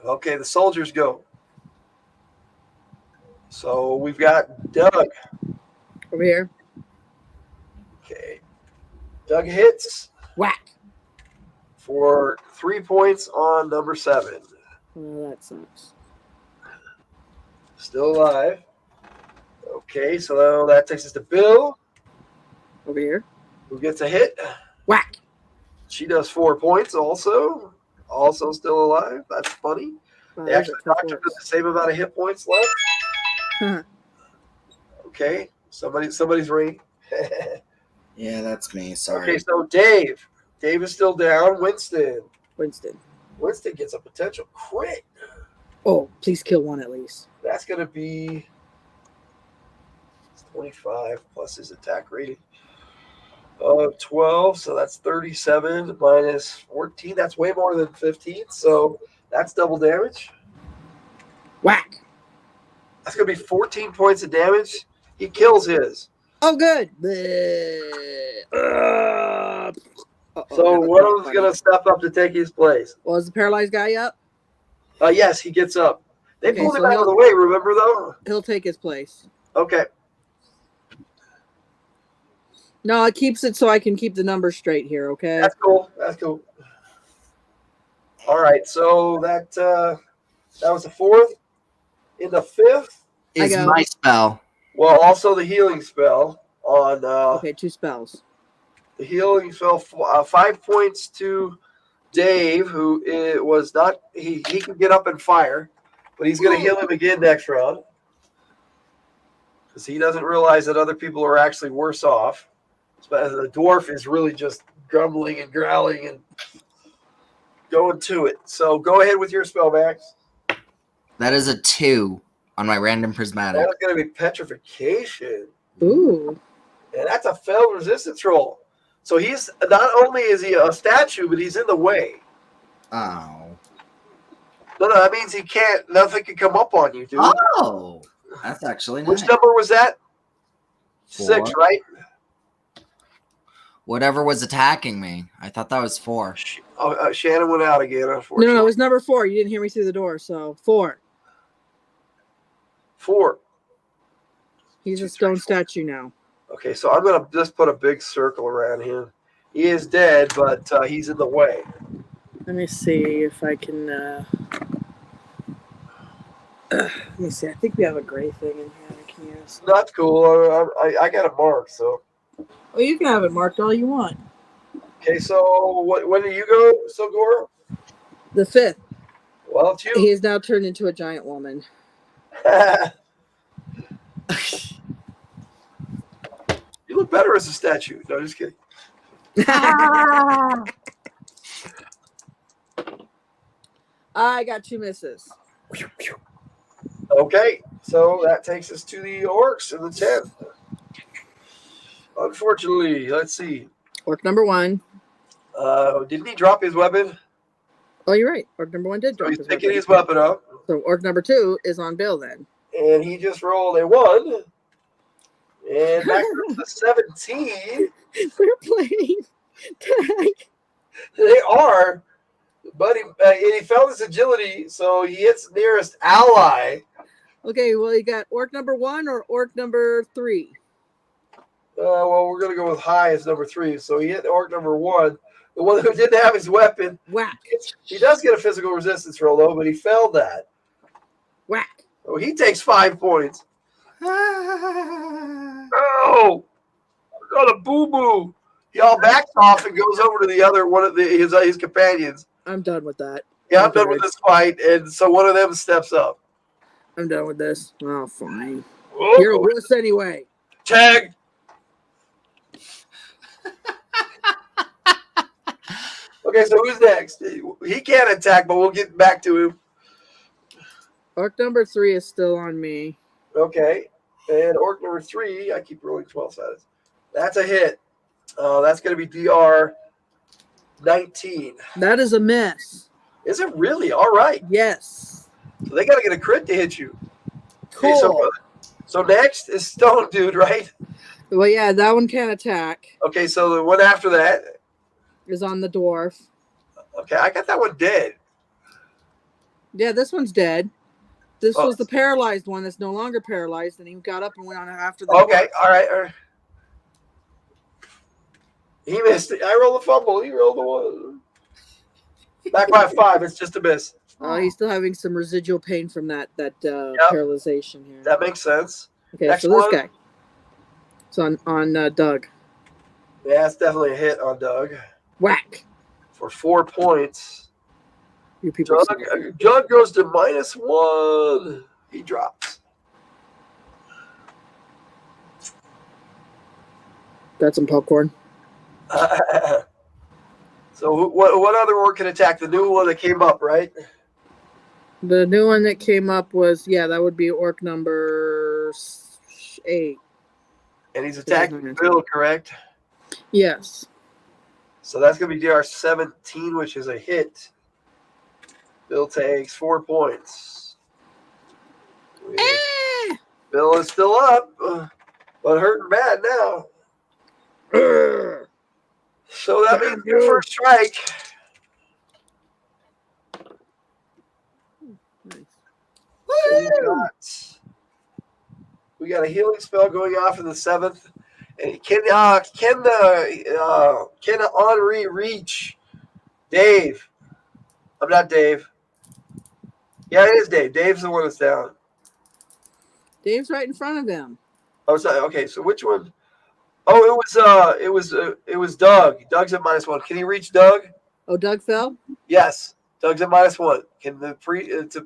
Okay, the soldiers go. So we've got Doug. Over here. Okay. Doug hits. Whack. For 3 points on number 7. Oh, that sucks. Still alive. Okay, so that takes us to Bill. Over here. Who gets a hit. Whack. She does 4 points also. Also still alive. That's funny. Oh, They actually knocked her to the same amount of hit points left. Huh. Okay, somebody's ringing. Yeah, that's me. Sorry. Okay, so Dave. Dave is still down. Winston gets a potential crit. Oh, please kill one at least. That's going to be 25 plus his attack rating of 12. So that's 37 minus 14. That's way more than 15. So that's double damage. Whack. That's going to be 14 points of damage. He kills his. Oh, good. So one of them's going to step up to take his place. Well, is the paralyzed guy up? Yes, he gets up. They Okay, pulled him so out of the way, remember, though? He'll take his place. Okay. No, it keeps it so I can keep the numbers straight here, okay? That's cool. That's cool. All right, so that was the fourth. In the fifth is my spell. Well, also the healing spell on. Okay, 2 spells. The healing spell, 5 points to Dave, who was not. He can get up and fire, but he's going to heal him again next round because he doesn't realize that other people are actually worse off. The dwarf is really just grumbling and growling and going to it. So go ahead with your spell, Max. That is a 2 on my random prismatic. That's going to be petrification. Ooh. And that's a failed resistance roll. So he's not only is he a statue, but he's in the way. Oh. No, that means he can't. Nothing can come up on you, dude. Oh, that's actually nice. Which number was that? 4. 6, right? Whatever was attacking me. I thought that was 4. Shannon went out again, unfortunately. No, it was number 4. You didn't hear me through the door, so 4. 4. He's a stone statue now. Okay, so I'm going to just put a big circle around him. He is dead, but he's in the way. Let me see if I can... let me see. I think we have a gray thing in here I can use. That's cool. I got it marked, so... Oh, you can have it marked all you want. Okay, so when do you go, Sogora? The 5th. Well, it's you. He is now turned into a giant woman. You look better as a statue. No, just kidding. I got 2 misses. Okay, so that takes us to the orcs in the 10th. Unfortunately, let's see. Orc number 1. Didn't he drop his weapon? Oh, you're right. Orc number 1 did drop He's his picking weapon. his weapon up. So orc number 2 is on Bill then. And he just rolled a 1. And back to the 17. We're playing tag. They are. But he felt his agility, so he hits nearest ally. Okay, well, you got orc number 1 or orc number 3? Well, we're going to go with high as number 3. So he hit orc number 1. The one who didn't have his weapon. Whack. He does get a physical resistance roll, though, but he failed that. Whack. So he takes 5 points. Oh! Got a boo-boo. He all backs off and goes over to the other one of his companions. I'm done with that. Yeah, I'm done with this fight, and so one of them steps up. I'm done with this. Oh, fine. Oh, You're a wuss anyway. Tag! Okay, so who's next? He can't attack, but we'll get back to him. Orc number 3 is still on me. Okay, and orc number 3, I keep rolling 12 sided. That's a hit. That's going to be DR 19. That is a miss. Is it really? All right. Yes. So they got to get a crit to hit you. Cool. Okay, so next is Stone Dude, right? Well, yeah, that one can't attack. Okay, so the one after that is on the dwarf. Okay, I got that one dead. Yeah, this one's dead. This was the paralyzed one that's no longer paralyzed, and he got up and went on after the Okay, dwarf. all right. He missed it. I rolled a fumble. He rolled a 1. Back by 5. It's just a miss. Oh, he's still having some residual pain from that paralyzation here. That makes sense. Okay, Next so this one. guy. It's on Doug. Yeah, it's definitely a hit on Doug. Whack. For 4 points. You people. Doug goes to -1. He drops. Got some popcorn. So what other orc can attack? The new one that came up, right? The new one that came up was, that would be orc number 8. And he's attacking Bill, correct? Yes. So that's going to be DR 17, which is a hit. Bill takes 4 points. Bill is still up. but hurting bad now. So that means your first strike. Nice. So we got a healing spell going off in the 7th. And can Henri reach Dave? I'm not Dave. Yeah, it is Dave. Dave's the one that's down. Dave's right in front of him. Oh, sorry. Okay, so which one? Oh, it was Doug. Doug's at -1. Can he reach Doug? Oh, Doug fell? Yes. Doug's at -1. Can the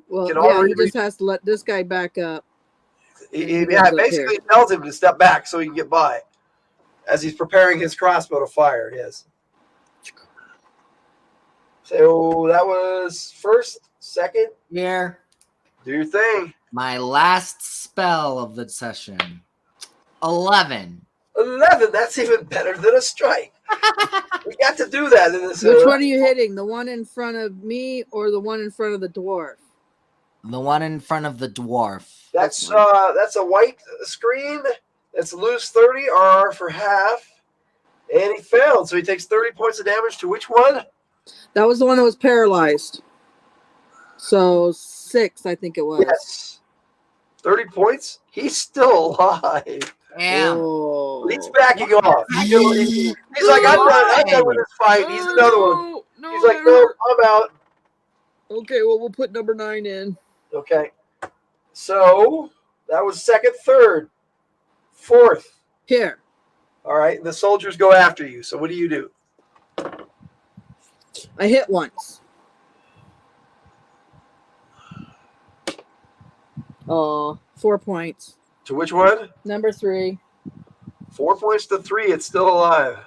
Well, can yeah, Henri he just has to let this guy back up. He basically tells him to step back so he can get by as he's preparing his crossbow to fire. Yes. So that was first, second. Here. Do your thing. My last spell of the session. 11. 11. That's even better than a strike. We got to do that in this. Which one are you hitting? The one in front of me or the one in front of the dwarf? The one in front of the dwarf. That's a white screen. That's lose 30 R for half. And he failed, so he takes 30 points of damage to which one? That was the one that was paralyzed. So 6, I think it was. Yes. 30 points? He's still alive. Damn. Oh. He's backing off. He's like, I'm done with this fight. He's another one. No, He's like, no, I'm out. Okay, well, we'll put number 9 in. Okay. So that was second, third, fourth. Here. All right. The soldiers go after you. So what do you do? I hit once. Oh, 4 points. To which one? Number 3. 4 points to 3. It's still alive.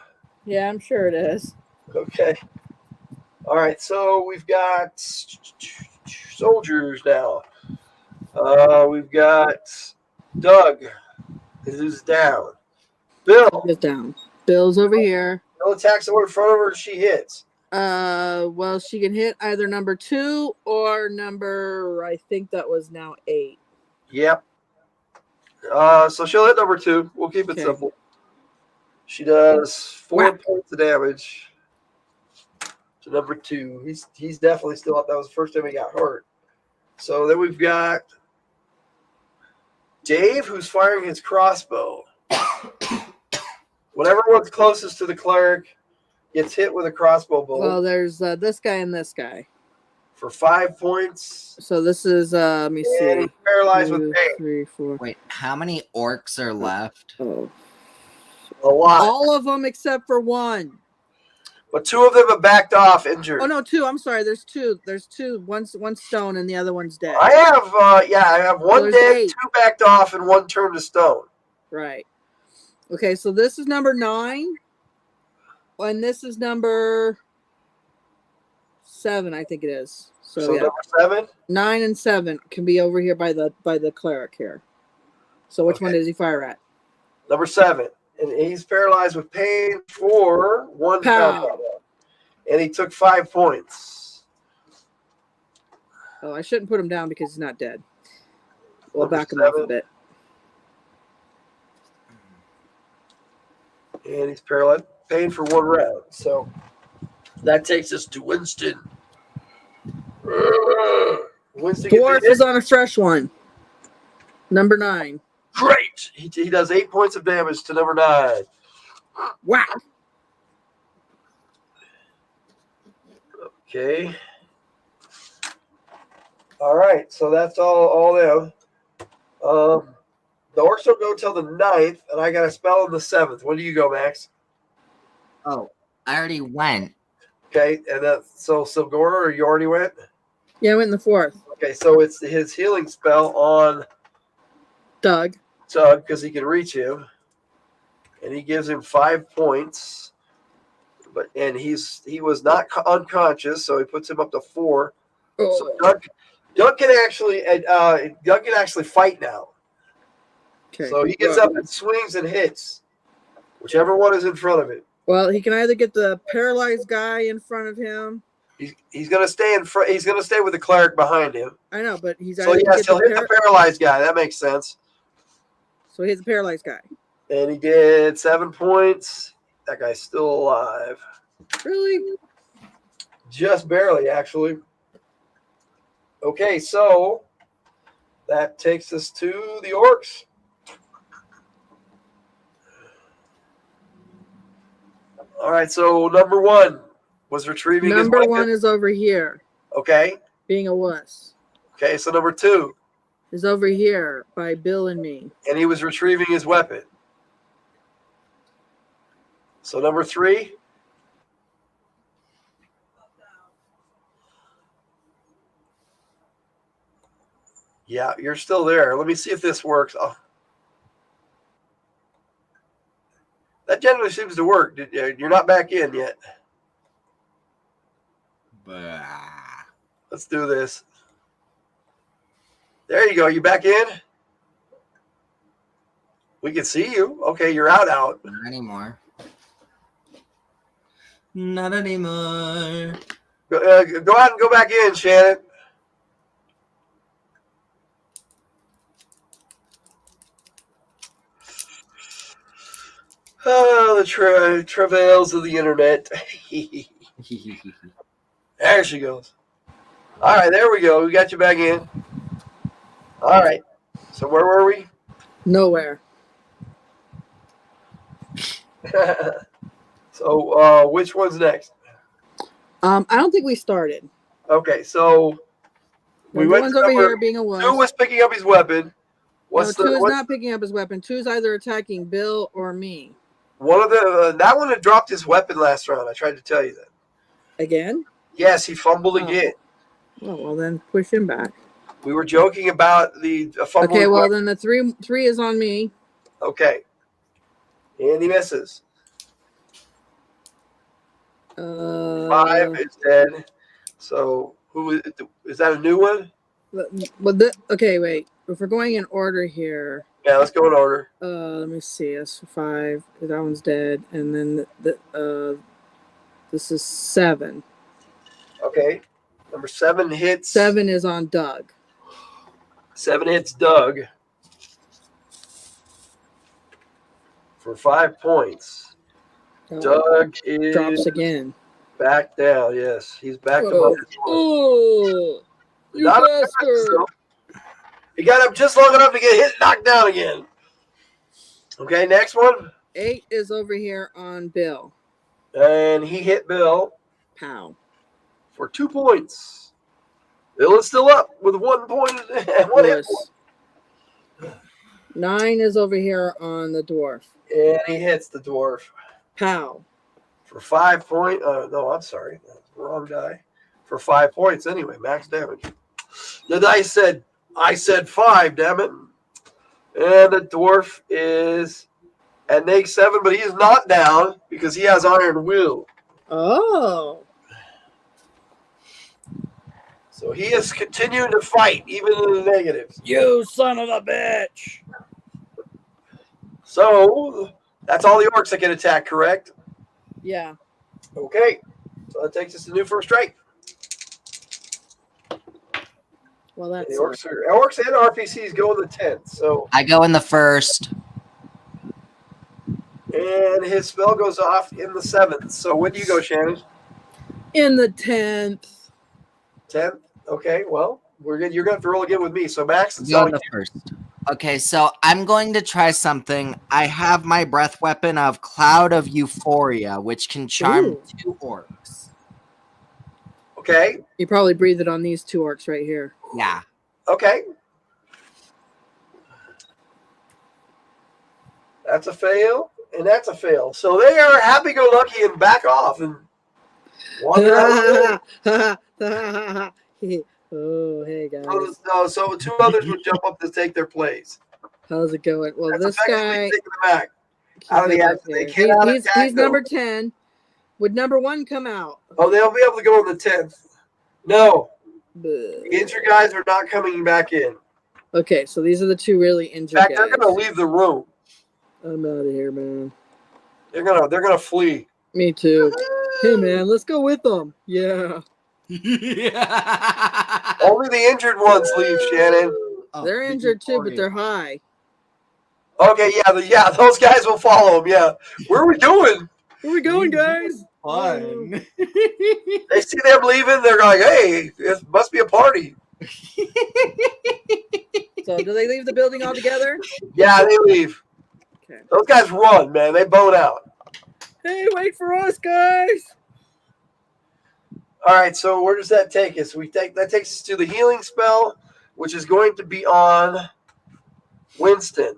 Yeah, I'm sure it is. Okay. All right. So we've got soldiers now. We've got Doug, who's down. Bill. Get down. Bill's over here. Bill attacks the one in front of her and she hits. Well, she can hit either number 2 or number, I think that was now 8. Yep. So she'll hit number 2. We'll keep it Okay. simple. She does 4 Whack. points of damage to number 2. He's definitely still up. That was the first time he got hurt. So then we've got Dave, who's firing his crossbow. Whatever one's closest to the cleric gets hit with a crossbow bolt. Well, there's this guy and this guy. For 5 points. So this is, let me see. And he's paralyzed 2, with pain. 3, 4. Wait, how many orcs are left? Oh. A lot. All of them except for 1. But 2 of them have backed off injured. Oh no, 2. I'm sorry. There's 2. There's 2. One's stone and the other one's dead. I have 1 there's dead, 8. 2 backed off, and 1 turned to stone. Right. Okay, so this is number 9. And this is number 7, I think it is. So yeah. Number 7? 9 and 7 can be over here by the cleric here. So which one does he fire at? Number 7. And he's paralyzed with pain for 1 Pow. combat. And he took 5 points. Oh, I shouldn't put him down because he's not dead. We'll Number back him off a 7. bit. And he's paralyzed. Pain for 1 round. So that takes us to Winston. Winston Dwarf is on a fresh one. Number 9. Great. He does 8 points of damage to number 9. Whack. Okay. All right. So that's all them. The orcs don't go till the 9th, and I got a spell on the 7th. When do you go, Max? Oh, I already went. Okay. And so Silgora, you already went? Yeah, I went in the 4th. Okay. So it's his healing spell on Doug. Doug because he can reach him, and he gives him 5 points. And he was not unconscious, so he puts him up to 4. Oh. So Doug can actually fight now. Okay. So he gets up and swings and hits whichever one is in front of him. Well, he can either get the paralyzed guy in front of him. He's going to stay in front. He's going to stay with the cleric behind him. I know, but he's So either yes, he'll hit the paralyzed guy. That makes sense. So he's the paralyzed guy. And he did 7 points. That guy's still alive. Really? Just barely, actually. Okay, so that takes us to the orcs. All right, so number 1 was retrieving his Number weapon. 1 is over here, Okay. being a wuss. Okay, so number 2. Is over here by Bill and me. And he was retrieving his weapon. So number 3. Yeah, you're still there. Let me see if this works. Oh. That generally seems to work. You're not back in yet. Bah. Let's do this. There you go. You back in? We can see you. Okay, you're out. Not anymore. Not anymore. Go out and go back in, Shannon. Oh, the travails of the internet. There she goes. All right, there we go. We got you back in. All right. So where were we? Nowhere. So which one's next? I don't think we started. Okay, so we went One's to over number here being a wuss. 2 was picking up his weapon. No, 2 is not picking up his weapon. 2 is either attacking Bill or me. One of the that one had dropped his weapon last round. I tried to tell you that. Again? Yes, he fumbled again. Oh, well, then push him back. We were joking about the fumble. Okay, well, then the three is on me. Okay. And he misses. 5 is dead. So who is that? A new one? Okay, wait. If we're going in order here, Yeah, let's go in order. let me see. That's 5. That one's dead, and then this is 7. Okay. Number 7 hits. 7 is on Doug. 7 hits Doug for 5 points. Doug is drops again. Back down. Yes, he's back to minus 1. Oh, you bastard! He got up just long enough to get knocked down again. Okay, next one. 8 is over here on Bill. And he hit Bill. Pow. For 2 points. Bill is still up with 1 point and 1 hit point. 9 is over here on the dwarf. And he hits the dwarf. Pow. For 5 points. No, I'm sorry. That's the wrong die. For 5 points anyway, max damage. The dice said, I said 5, damn it. And the dwarf is at -7, but he is not down because he has Iron Will. Oh. So he is continuing to fight, even in the negatives. You son of a bitch. So that's all the orcs that can attack, correct? Yeah. Okay. So that takes us to new first strike. Well, that's the orcs and RPCs go in the 10th. So I go in the first. And his spell goes off in the 7th. So when do you go, Shannon? In the 10th. 10th? Okay, well, we're good. You're going to have to roll again with me. So Max, it's Go on in the you. first. Okay, so I'm going to try something. I have my breath weapon of Cloud of Euphoria, which can charm 2 orcs. Okay. You probably breathe it on these 2 orcs right here. Yeah. Okay. That's a fail, and that's a fail. So they are happy-go-lucky and back off and wander out. Oh, hey, guys. So 2 others would jump up to take their place. How's it going? Well, That's this effectively guy... taking them back out of the action. They cannot attack he's number 10. Would number 1 come out? Oh, they'll be able to go on the 10th. No. Buh. The injured guys are not coming back in. Okay, so these are the 2 really injured In fact, guys. they're going to leave the room. I'm out of here, man. They're gonna flee. Me too. Hey, man, let's go with them. Yeah. Only the injured ones leave, Shannon. Oh, They're injured too, but they're high. Okay, yeah, those guys will follow him. Yeah, where are we going? Where we going, guys? Fun. They see them leaving. They're like, "Hey, it must be a party." So, do they leave the building altogether? Yeah, they leave. Okay. Those guys run, man. They bone out. Hey, wait for us, guys! All right, so where does that take us? That takes us to the healing spell, which is going to be on Winston,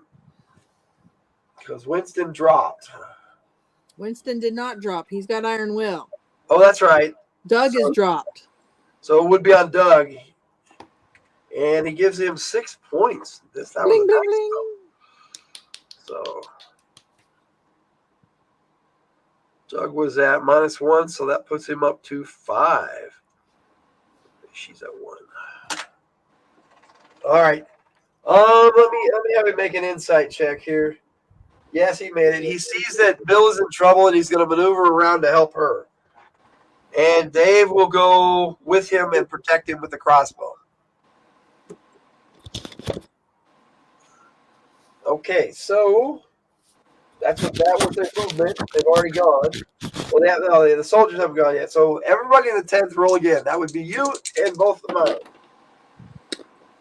because Winston dropped. Winston did not drop. He's got Iron Will. Oh, that's right. Doug is dropped. So it would be on Doug, and he gives him 6 points. That was Bling, bling, nice. bling. So Doug was at -1, so that puts him up to 5. She's at 1. All right. Let me have him make an insight check here. Yes, he made it. He sees that Bill is in trouble and he's going to maneuver around to help her. And Dave will go with him and protect him with the crossbow. Okay, so that was their movement. They've already gone. Well, the soldiers haven't gone yet. So everybody in the 10th, roll again. That would be you and both of mine.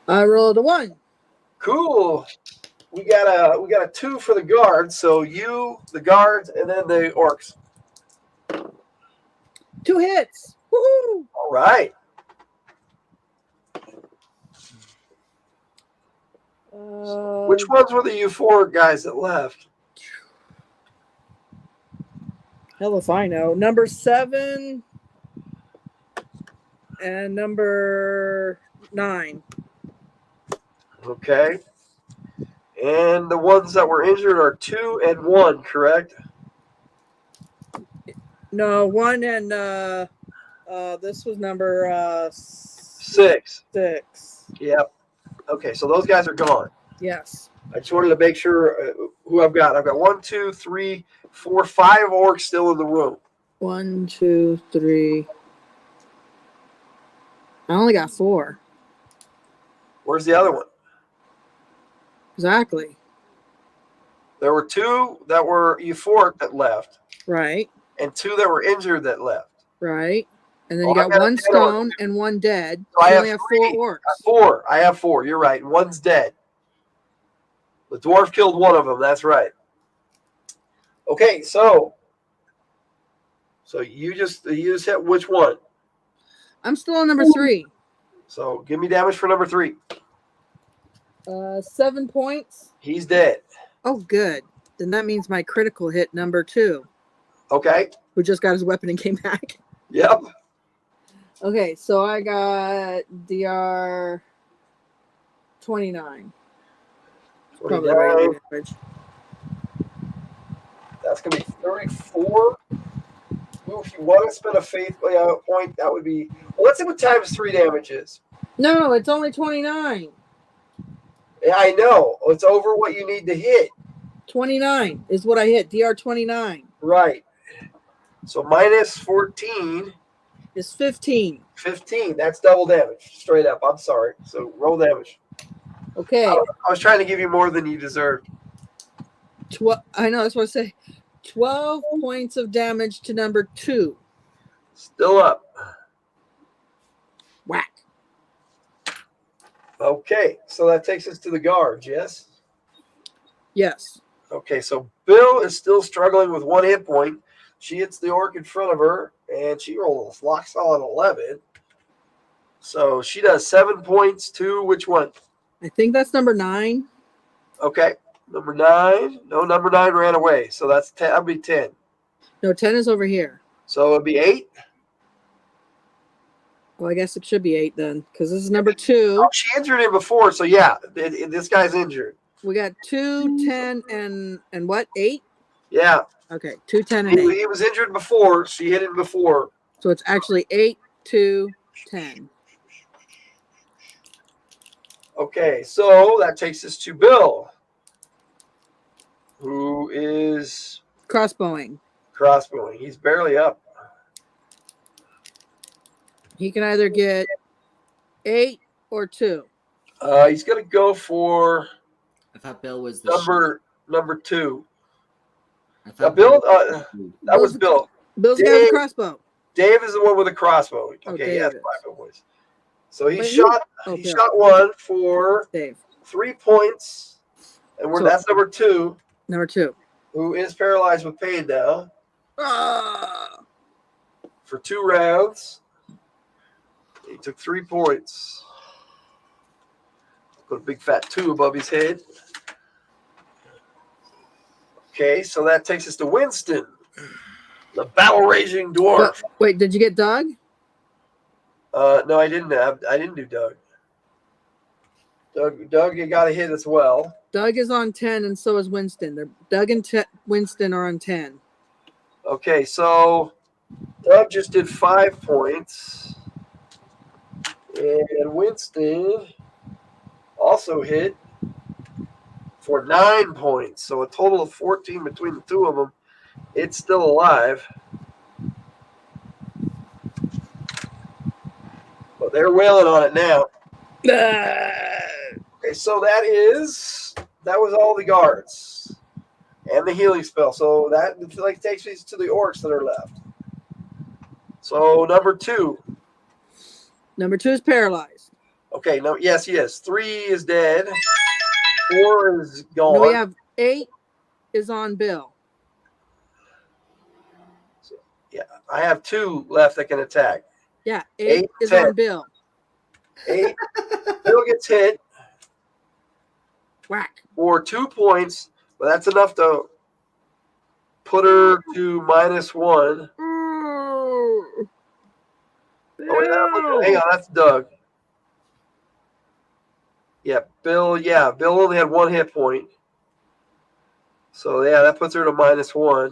I rolled a 1. Cool. We got a 2 for the guards. So you, the guards, and then the orcs. 2 hits. Woohoo! All right. Which ones were the U4 guys that left? Hell if I know. Number 7 and number 9. Okay. And the ones that were injured are 2 and 1, correct? No, 1 and this was number 6. 6. Yep. Okay, so those guys are gone. Yes. I just wanted to make sure who I've got. I've got 1, 2, 3, 4, 5 orcs still in the room. 1, 2, 3. I only got 4. Where's the other one? Exactly. There were 2 that were euphoric that left, Right. and 2 that were injured that left. Right. And then Well, you I got got a 1 dead stone and 1 dead. So I you have only have 3. 4 orcs. 4. I have 4. You're right. One's dead. The dwarf killed one of them. That's right. Okay, so you just hit which one? I'm still on number 3. So give me damage for number 3. 7 points. He's dead. Oh, good. Then that means my critical hit number 2, Okay. who just got his weapon and came back. Yep. Okay, so I got DR 29. Probably 29. regular damage. That's going to be 34. Ooh, if you want to spend a faith point, that would be... Well, let's see what times 3 damage is. No, it's only 29. Yeah, I know. It's over what you need to hit. 29 is what I hit. DR 29 Right. So minus 14... is 15. 15. That's double damage. Straight up. I'm sorry. So roll damage. Okay. I was trying to give you more than you deserved. I know, that's what I say. 12 points of damage to number 2. Still up. Whack. Okay. So that takes us to the guards, yes? Yes. Okay. So Bill is still struggling with 1 hit point. She hits the orc in front of her, and she rolls lock solid 11. So she does 7 points to which one? I think that's number 9. Okay. Number 9. No, number 9 ran away. So that's 10. That'll be 10. No, 10 is over here. So it'll be 8. Well, I guess it should be 8 then, because this is number 2. Oh, she injured him before. So yeah, this guy's injured. We got 2, 10, and what? 8? Yeah. Okay, 2, 10, and 8. He was injured before. She hit him before. So it's actually 8, 2, 10. Okay, so that takes us to Bill, who is Crossbowing. crossbowing. He's barely up. He can either get 8 or 2. He's going to go for I thought Bill was the number number 2. I Now, thought Bill, that was Bill. Bill's the guy with the crossbow. Dave is the one with the crossbow. Oh, Okay, Dave he has is. 5 points. So he Wait, shot. who? Oh, he Bill. shot one for Dave. 3 points, and So- that's number 2, Number 2. who is paralyzed with pain now for 2 rounds. He took 3 points. Put a big fat 2 above his head. Okay, so that takes us to Winston, the battle-raging dwarf. Wait, did you get Doug? No, I didn't do Doug. Doug, you got a hit as well. Doug is on 10, and so is Winston. Doug and Winston are on 10. Okay, so Doug just did 5 points, and Winston also hit for 9 points. So a total of 14 between the 2 of them. It's still alive. But they're wailing on it now. Okay, so that was all the guards and the healing spell. So that takes me to the orcs that are left. So number 2. Number 2 is paralyzed. Okay, no, yes, he is. 3 is dead. 4 is gone. No, we have 8 is on Bill. So, yeah, I have 2 left that can attack. Yeah, 8 is 10. on Bill. 8. Bill gets hit Whack. for 2 points, but that's enough to put her to -1. Oh, Hang on, that's Doug. Yeah, Bill only had 1 hit point. So, yeah, that puts her to -1.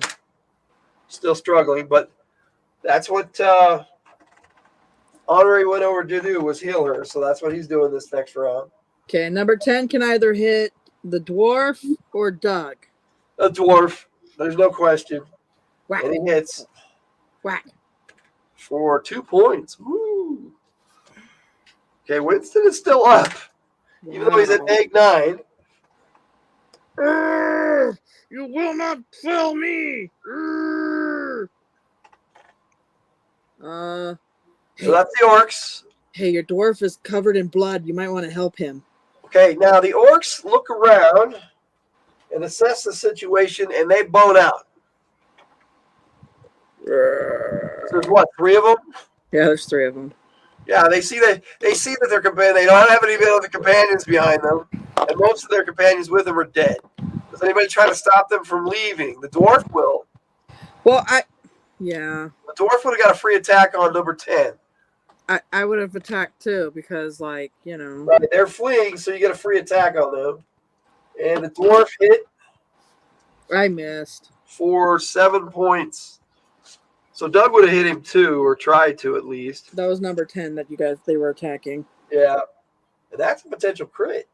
Still struggling, but that's what Honorary went over to do, was heal her. So that's what he's doing this next round. Okay, number 10 can either hit the dwarf or Doug. A dwarf. There's no question. Whack. And he hits Whack. for 2 points. Woo. Okay, Winston is still up. Even though he's at egg 9. You will not kill me. So that's the orcs. Hey, your dwarf is covered in blood. You might want to help him. Okay, now the orcs look around and assess the situation, and they bone out. There's what, 3 of them? Yeah, there's 3 of them. Yeah, they see that their companion. They don't have any other companions behind them, and most of their companions with them are dead. Does anybody try to stop them from leaving? The dwarf will. Well, yeah. The dwarf would have got a free attack on number 10. I would have attacked too because, like, you know. Right, they're fleeing, so you get a free attack on them. And the dwarf hit I missed. for 7 points. So Doug would have hit him too, or tried to at least. That was number 10 that they were attacking. Yeah. And that's a potential crit.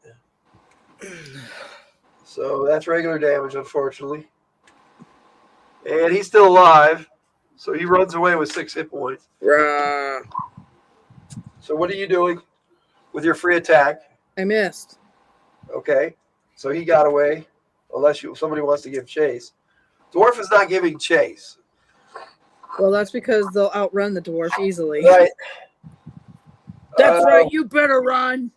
So that's regular damage, unfortunately. And he's still alive. So he runs away with 6 hit points. Rah. So what are you doing with your free attack? I missed. Okay. So he got away, unless somebody wants to give chase. Dwarf is not giving chase. Well, that's because they'll outrun the dwarf easily. Right. That's right. You better run.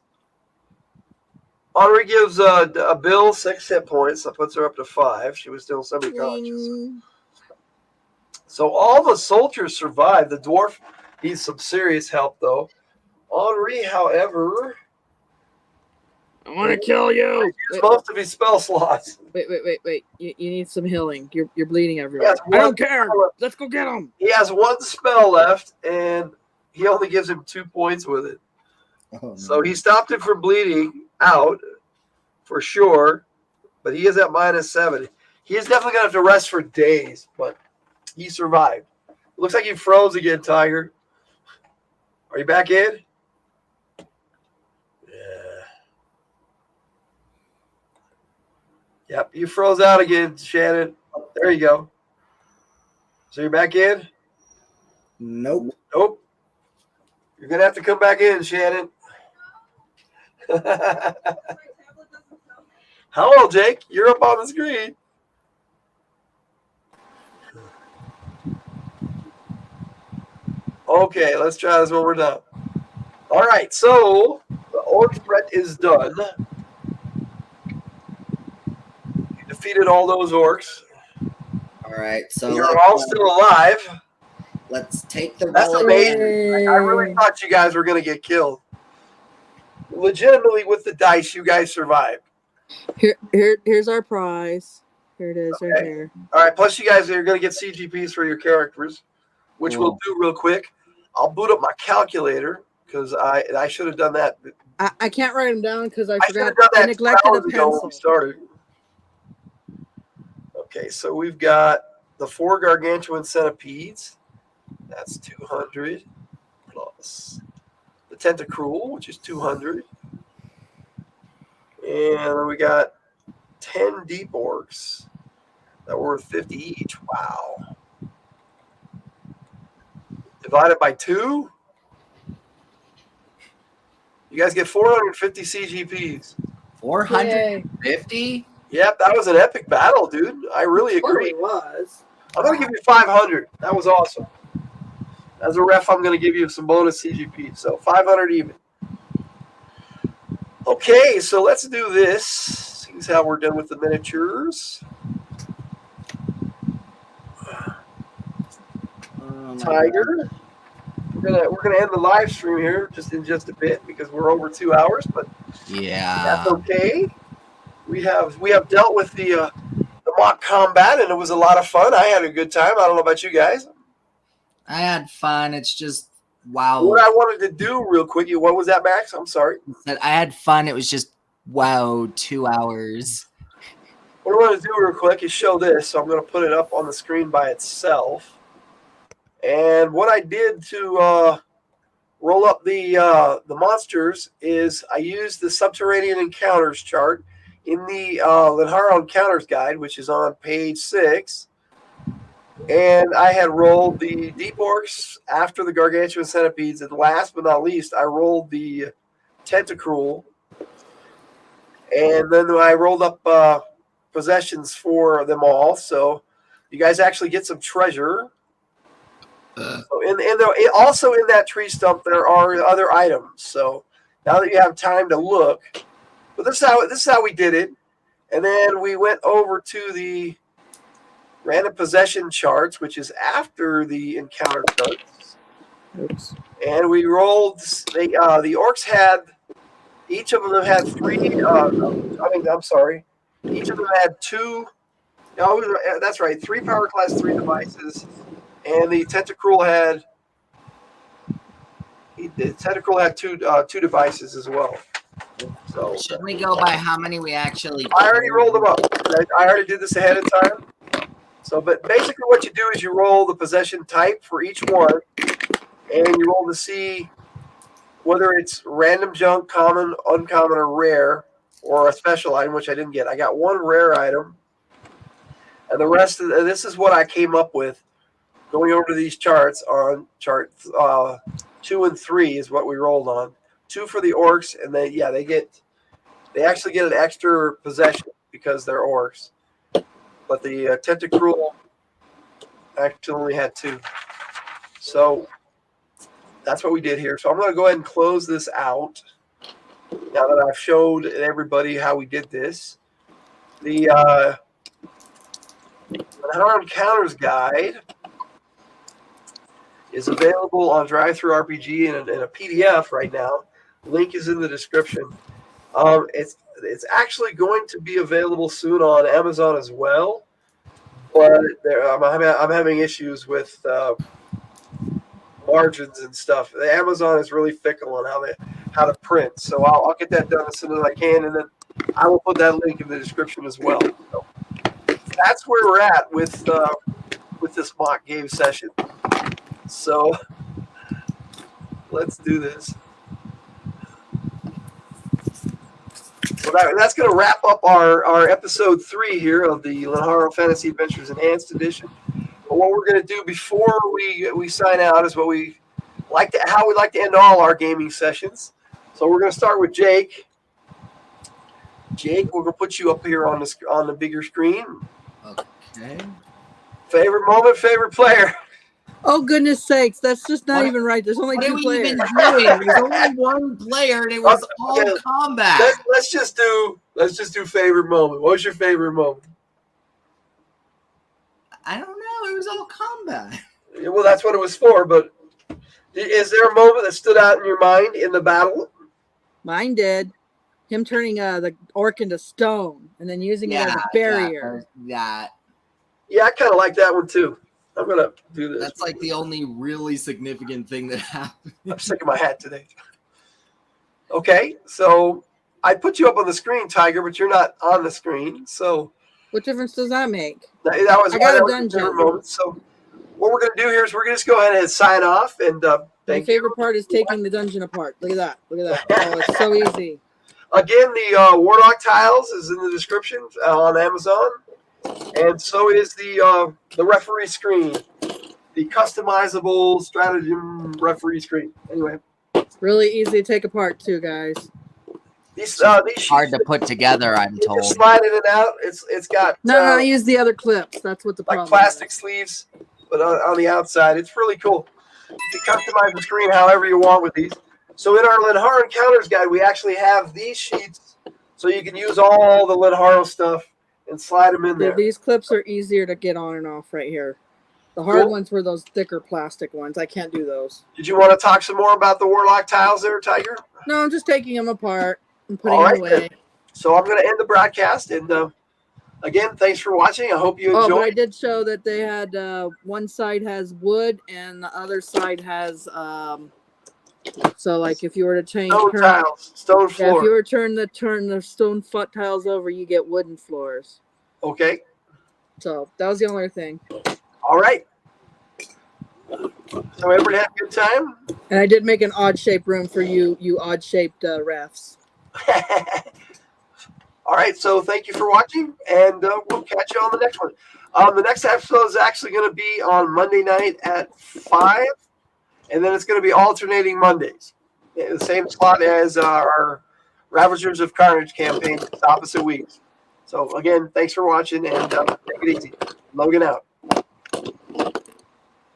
Henri gives a Bill 6 hit points. That puts her up to 5. She was still semi-conscious. So all the soldiers survive. The dwarf needs some serious help, though. Henri, however, I want to kill you. used most of his spell slots. Wait. You need some healing. You're bleeding everywhere. Yes, I don't care. Let's go get him. He has 1 spell left, and he only gives him 2 points with it. Oh, no. So he stopped him from bleeding out, for sure, but he is at -7. He is definitely going to have to rest for days, but he survived. It looks like he froze again, Tiger. Are you back in? Yeah. Yep, you froze out again, Shannon. There you go. So you're back in? Nope. Nope. You're going to have to come back in, Shannon. Hello, Jake. You're up on the screen. Okay, let's try this one more time. All right, so the orc threat is done. You defeated all those orcs. All right, so You're all still alive. let's take the That's relic. amazing. I really thought you guys were going to get killed. Legitimately, with the dice, you guys survived. Here's our prize. Here it is, right here. All right, plus you guys are going to get CGPs for your characters, which we'll do real quick. I'll boot up my calculator because I should have done that. I can't write them down because I forgot. I neglected a pencil. When we started. Okay, so we've got the 4 gargantuan centipedes. That's 200 plus the tentacruel, which is 200, and then we got 10 deep orcs that were worth 50 each. Wow. Divided by 2, you guys get 450 CGPs. 450? Yep, that was an epic battle, dude. I really agree. It was. I'm going to give you 500. That was awesome. As a ref, I'm going to give you some bonus CGP. So 500 even. Okay, so let's do this. See how we're done with the miniatures. Tiger. We're gonna end the live stream here in just a bit because we're over 2 hours, but yeah, that's okay. We have dealt with the mock combat, and it was a lot of fun. I had a good time. I don't know about you guys. I had fun. It's just wow. What I wanted to do real quick. What was that, Max? I'm sorry. I had fun. It was just wow, 2 hours. What I want to do real quick is show this. So I'm going to put it up on the screen by itself. And what I did to roll up the monsters is I used the Subterranean Encounters chart in the Lenharrow Encounters guide, which is on page 6. And I had rolled the deep orcs after the gargantuan centipedes. And last but not least, I rolled the tentacruel. And then I rolled up possessions for them all. So you guys actually get some treasure. So also in that tree stump, there are other items. So now that you have time to look, but this is how we did it. And then we went over to the random possession charts, which is after the encounter charts. Oops. And we rolled. The orcs had each of them had 3. I'm sorry. Each of them had 2. No, that's right. 3 power class 3 devices. And the tentacruel had two devices as well. So should we go by how many we actually? I already rolled them up. I already did this ahead of time. So, but basically, what you do is you roll the possession type for each one, and you roll to see whether it's random junk, common, uncommon, or rare, or a special item, which I didn't get. I got 1 rare item, and the rest of this is what I came up with. Going over to these charts on chart 2 and 3 is what we rolled on. 2 for the orcs, and they actually get an extra possession because they're orcs. But the tentacruel actually only had 2. So that's what we did here. So I'm going to go ahead and close this out now that I've showed everybody how we did this. The Lenharrow Encounters guide is available on DriveThruRPG in a PDF right now. Link is in the description. It's actually going to be available soon on Amazon as well, but I'm having issues with margins and stuff. The Amazon is really fickle on how to print, so I'll get that done as soon as I can, and then I will put that link in the description as well. So that's where we're at with this mock game session. So let's do this. So that's going to wrap up our episode 3 here of the Lenharrow Fantasy Adventures Enhanced Edition. But what we're going to do before we sign out is how we like to end all our gaming sessions. So we're going to start with Jake. Jake, we're gonna put you up here on the bigger screen. Okay. Favorite moment, favorite player. Oh goodness sakes, that's just not What- even right. There's only What are two we players. even doing? There's only one player, and it was all Okay, combat. Let's just do favorite moment. What was your favorite moment? I don't know. It was all combat. Yeah, well, that's what it was for. But is there a moment that stood out in your mind in the battle? Mine did. Him turning the orc into stone and then using it as a barrier. Yeah, Yeah, I kind of like that one too. I'm gonna do this. that's like the only really significant thing that happened. I'm sick of my hat today. Okay, so I put you up on the screen, Tiger, but you're not on the screen. So What difference does that make? that was I got a one of dungeon. the favorite moments. So what we're gonna do here is we're gonna just go ahead and sign off. And My thank favorite you. part is taking the dungeon apart. Look at that. Look at that. Oh, it's so easy. Again, the Warlock tiles is in the description on Amazon, and so is the referee screen, the customizable stratagem referee screen. Anyway, Really easy to take apart too, guys. these sheets, Hard to put together, I'm you told. just slide in and out. It's got No, I use the other clips. That's what the like problem plastic is. sleeves, but on the outside, it's really cool. You can customize the screen however you want with these. So in our Lenharrow Encounters guide, we actually have these sheets, so you can use all the Lenharrow stuff and slide them in there. These clips are easier to get on and off right here. The hard Cool. ones were those thicker plastic ones. I can't do those. Did you want to talk some more about the Warlock tiles there, Tiger? No, I'm just taking them apart and putting All them right, away. then. So I'm going to end the broadcast. And again, thanks for watching. I hope you Oh, but I enjoyed. did show that they had one side has wood and the other side has so like if you were to Stone tiles, stone if floor. you were to turn the stone foot tiles over, you get wooden floors. Okay. So that was the only thing. All right. So everybody have a good time. And I did make an odd shaped room for you odd shaped refs. All right. So thank you for watching, and we'll catch you on the next one. The next episode is actually going to be on Monday night at 5, and then it's going to be alternating Mondays. The same slot as our Ravagers of Carnage campaign, opposite weeks. So again, thanks for watching, and take it easy. Logan out.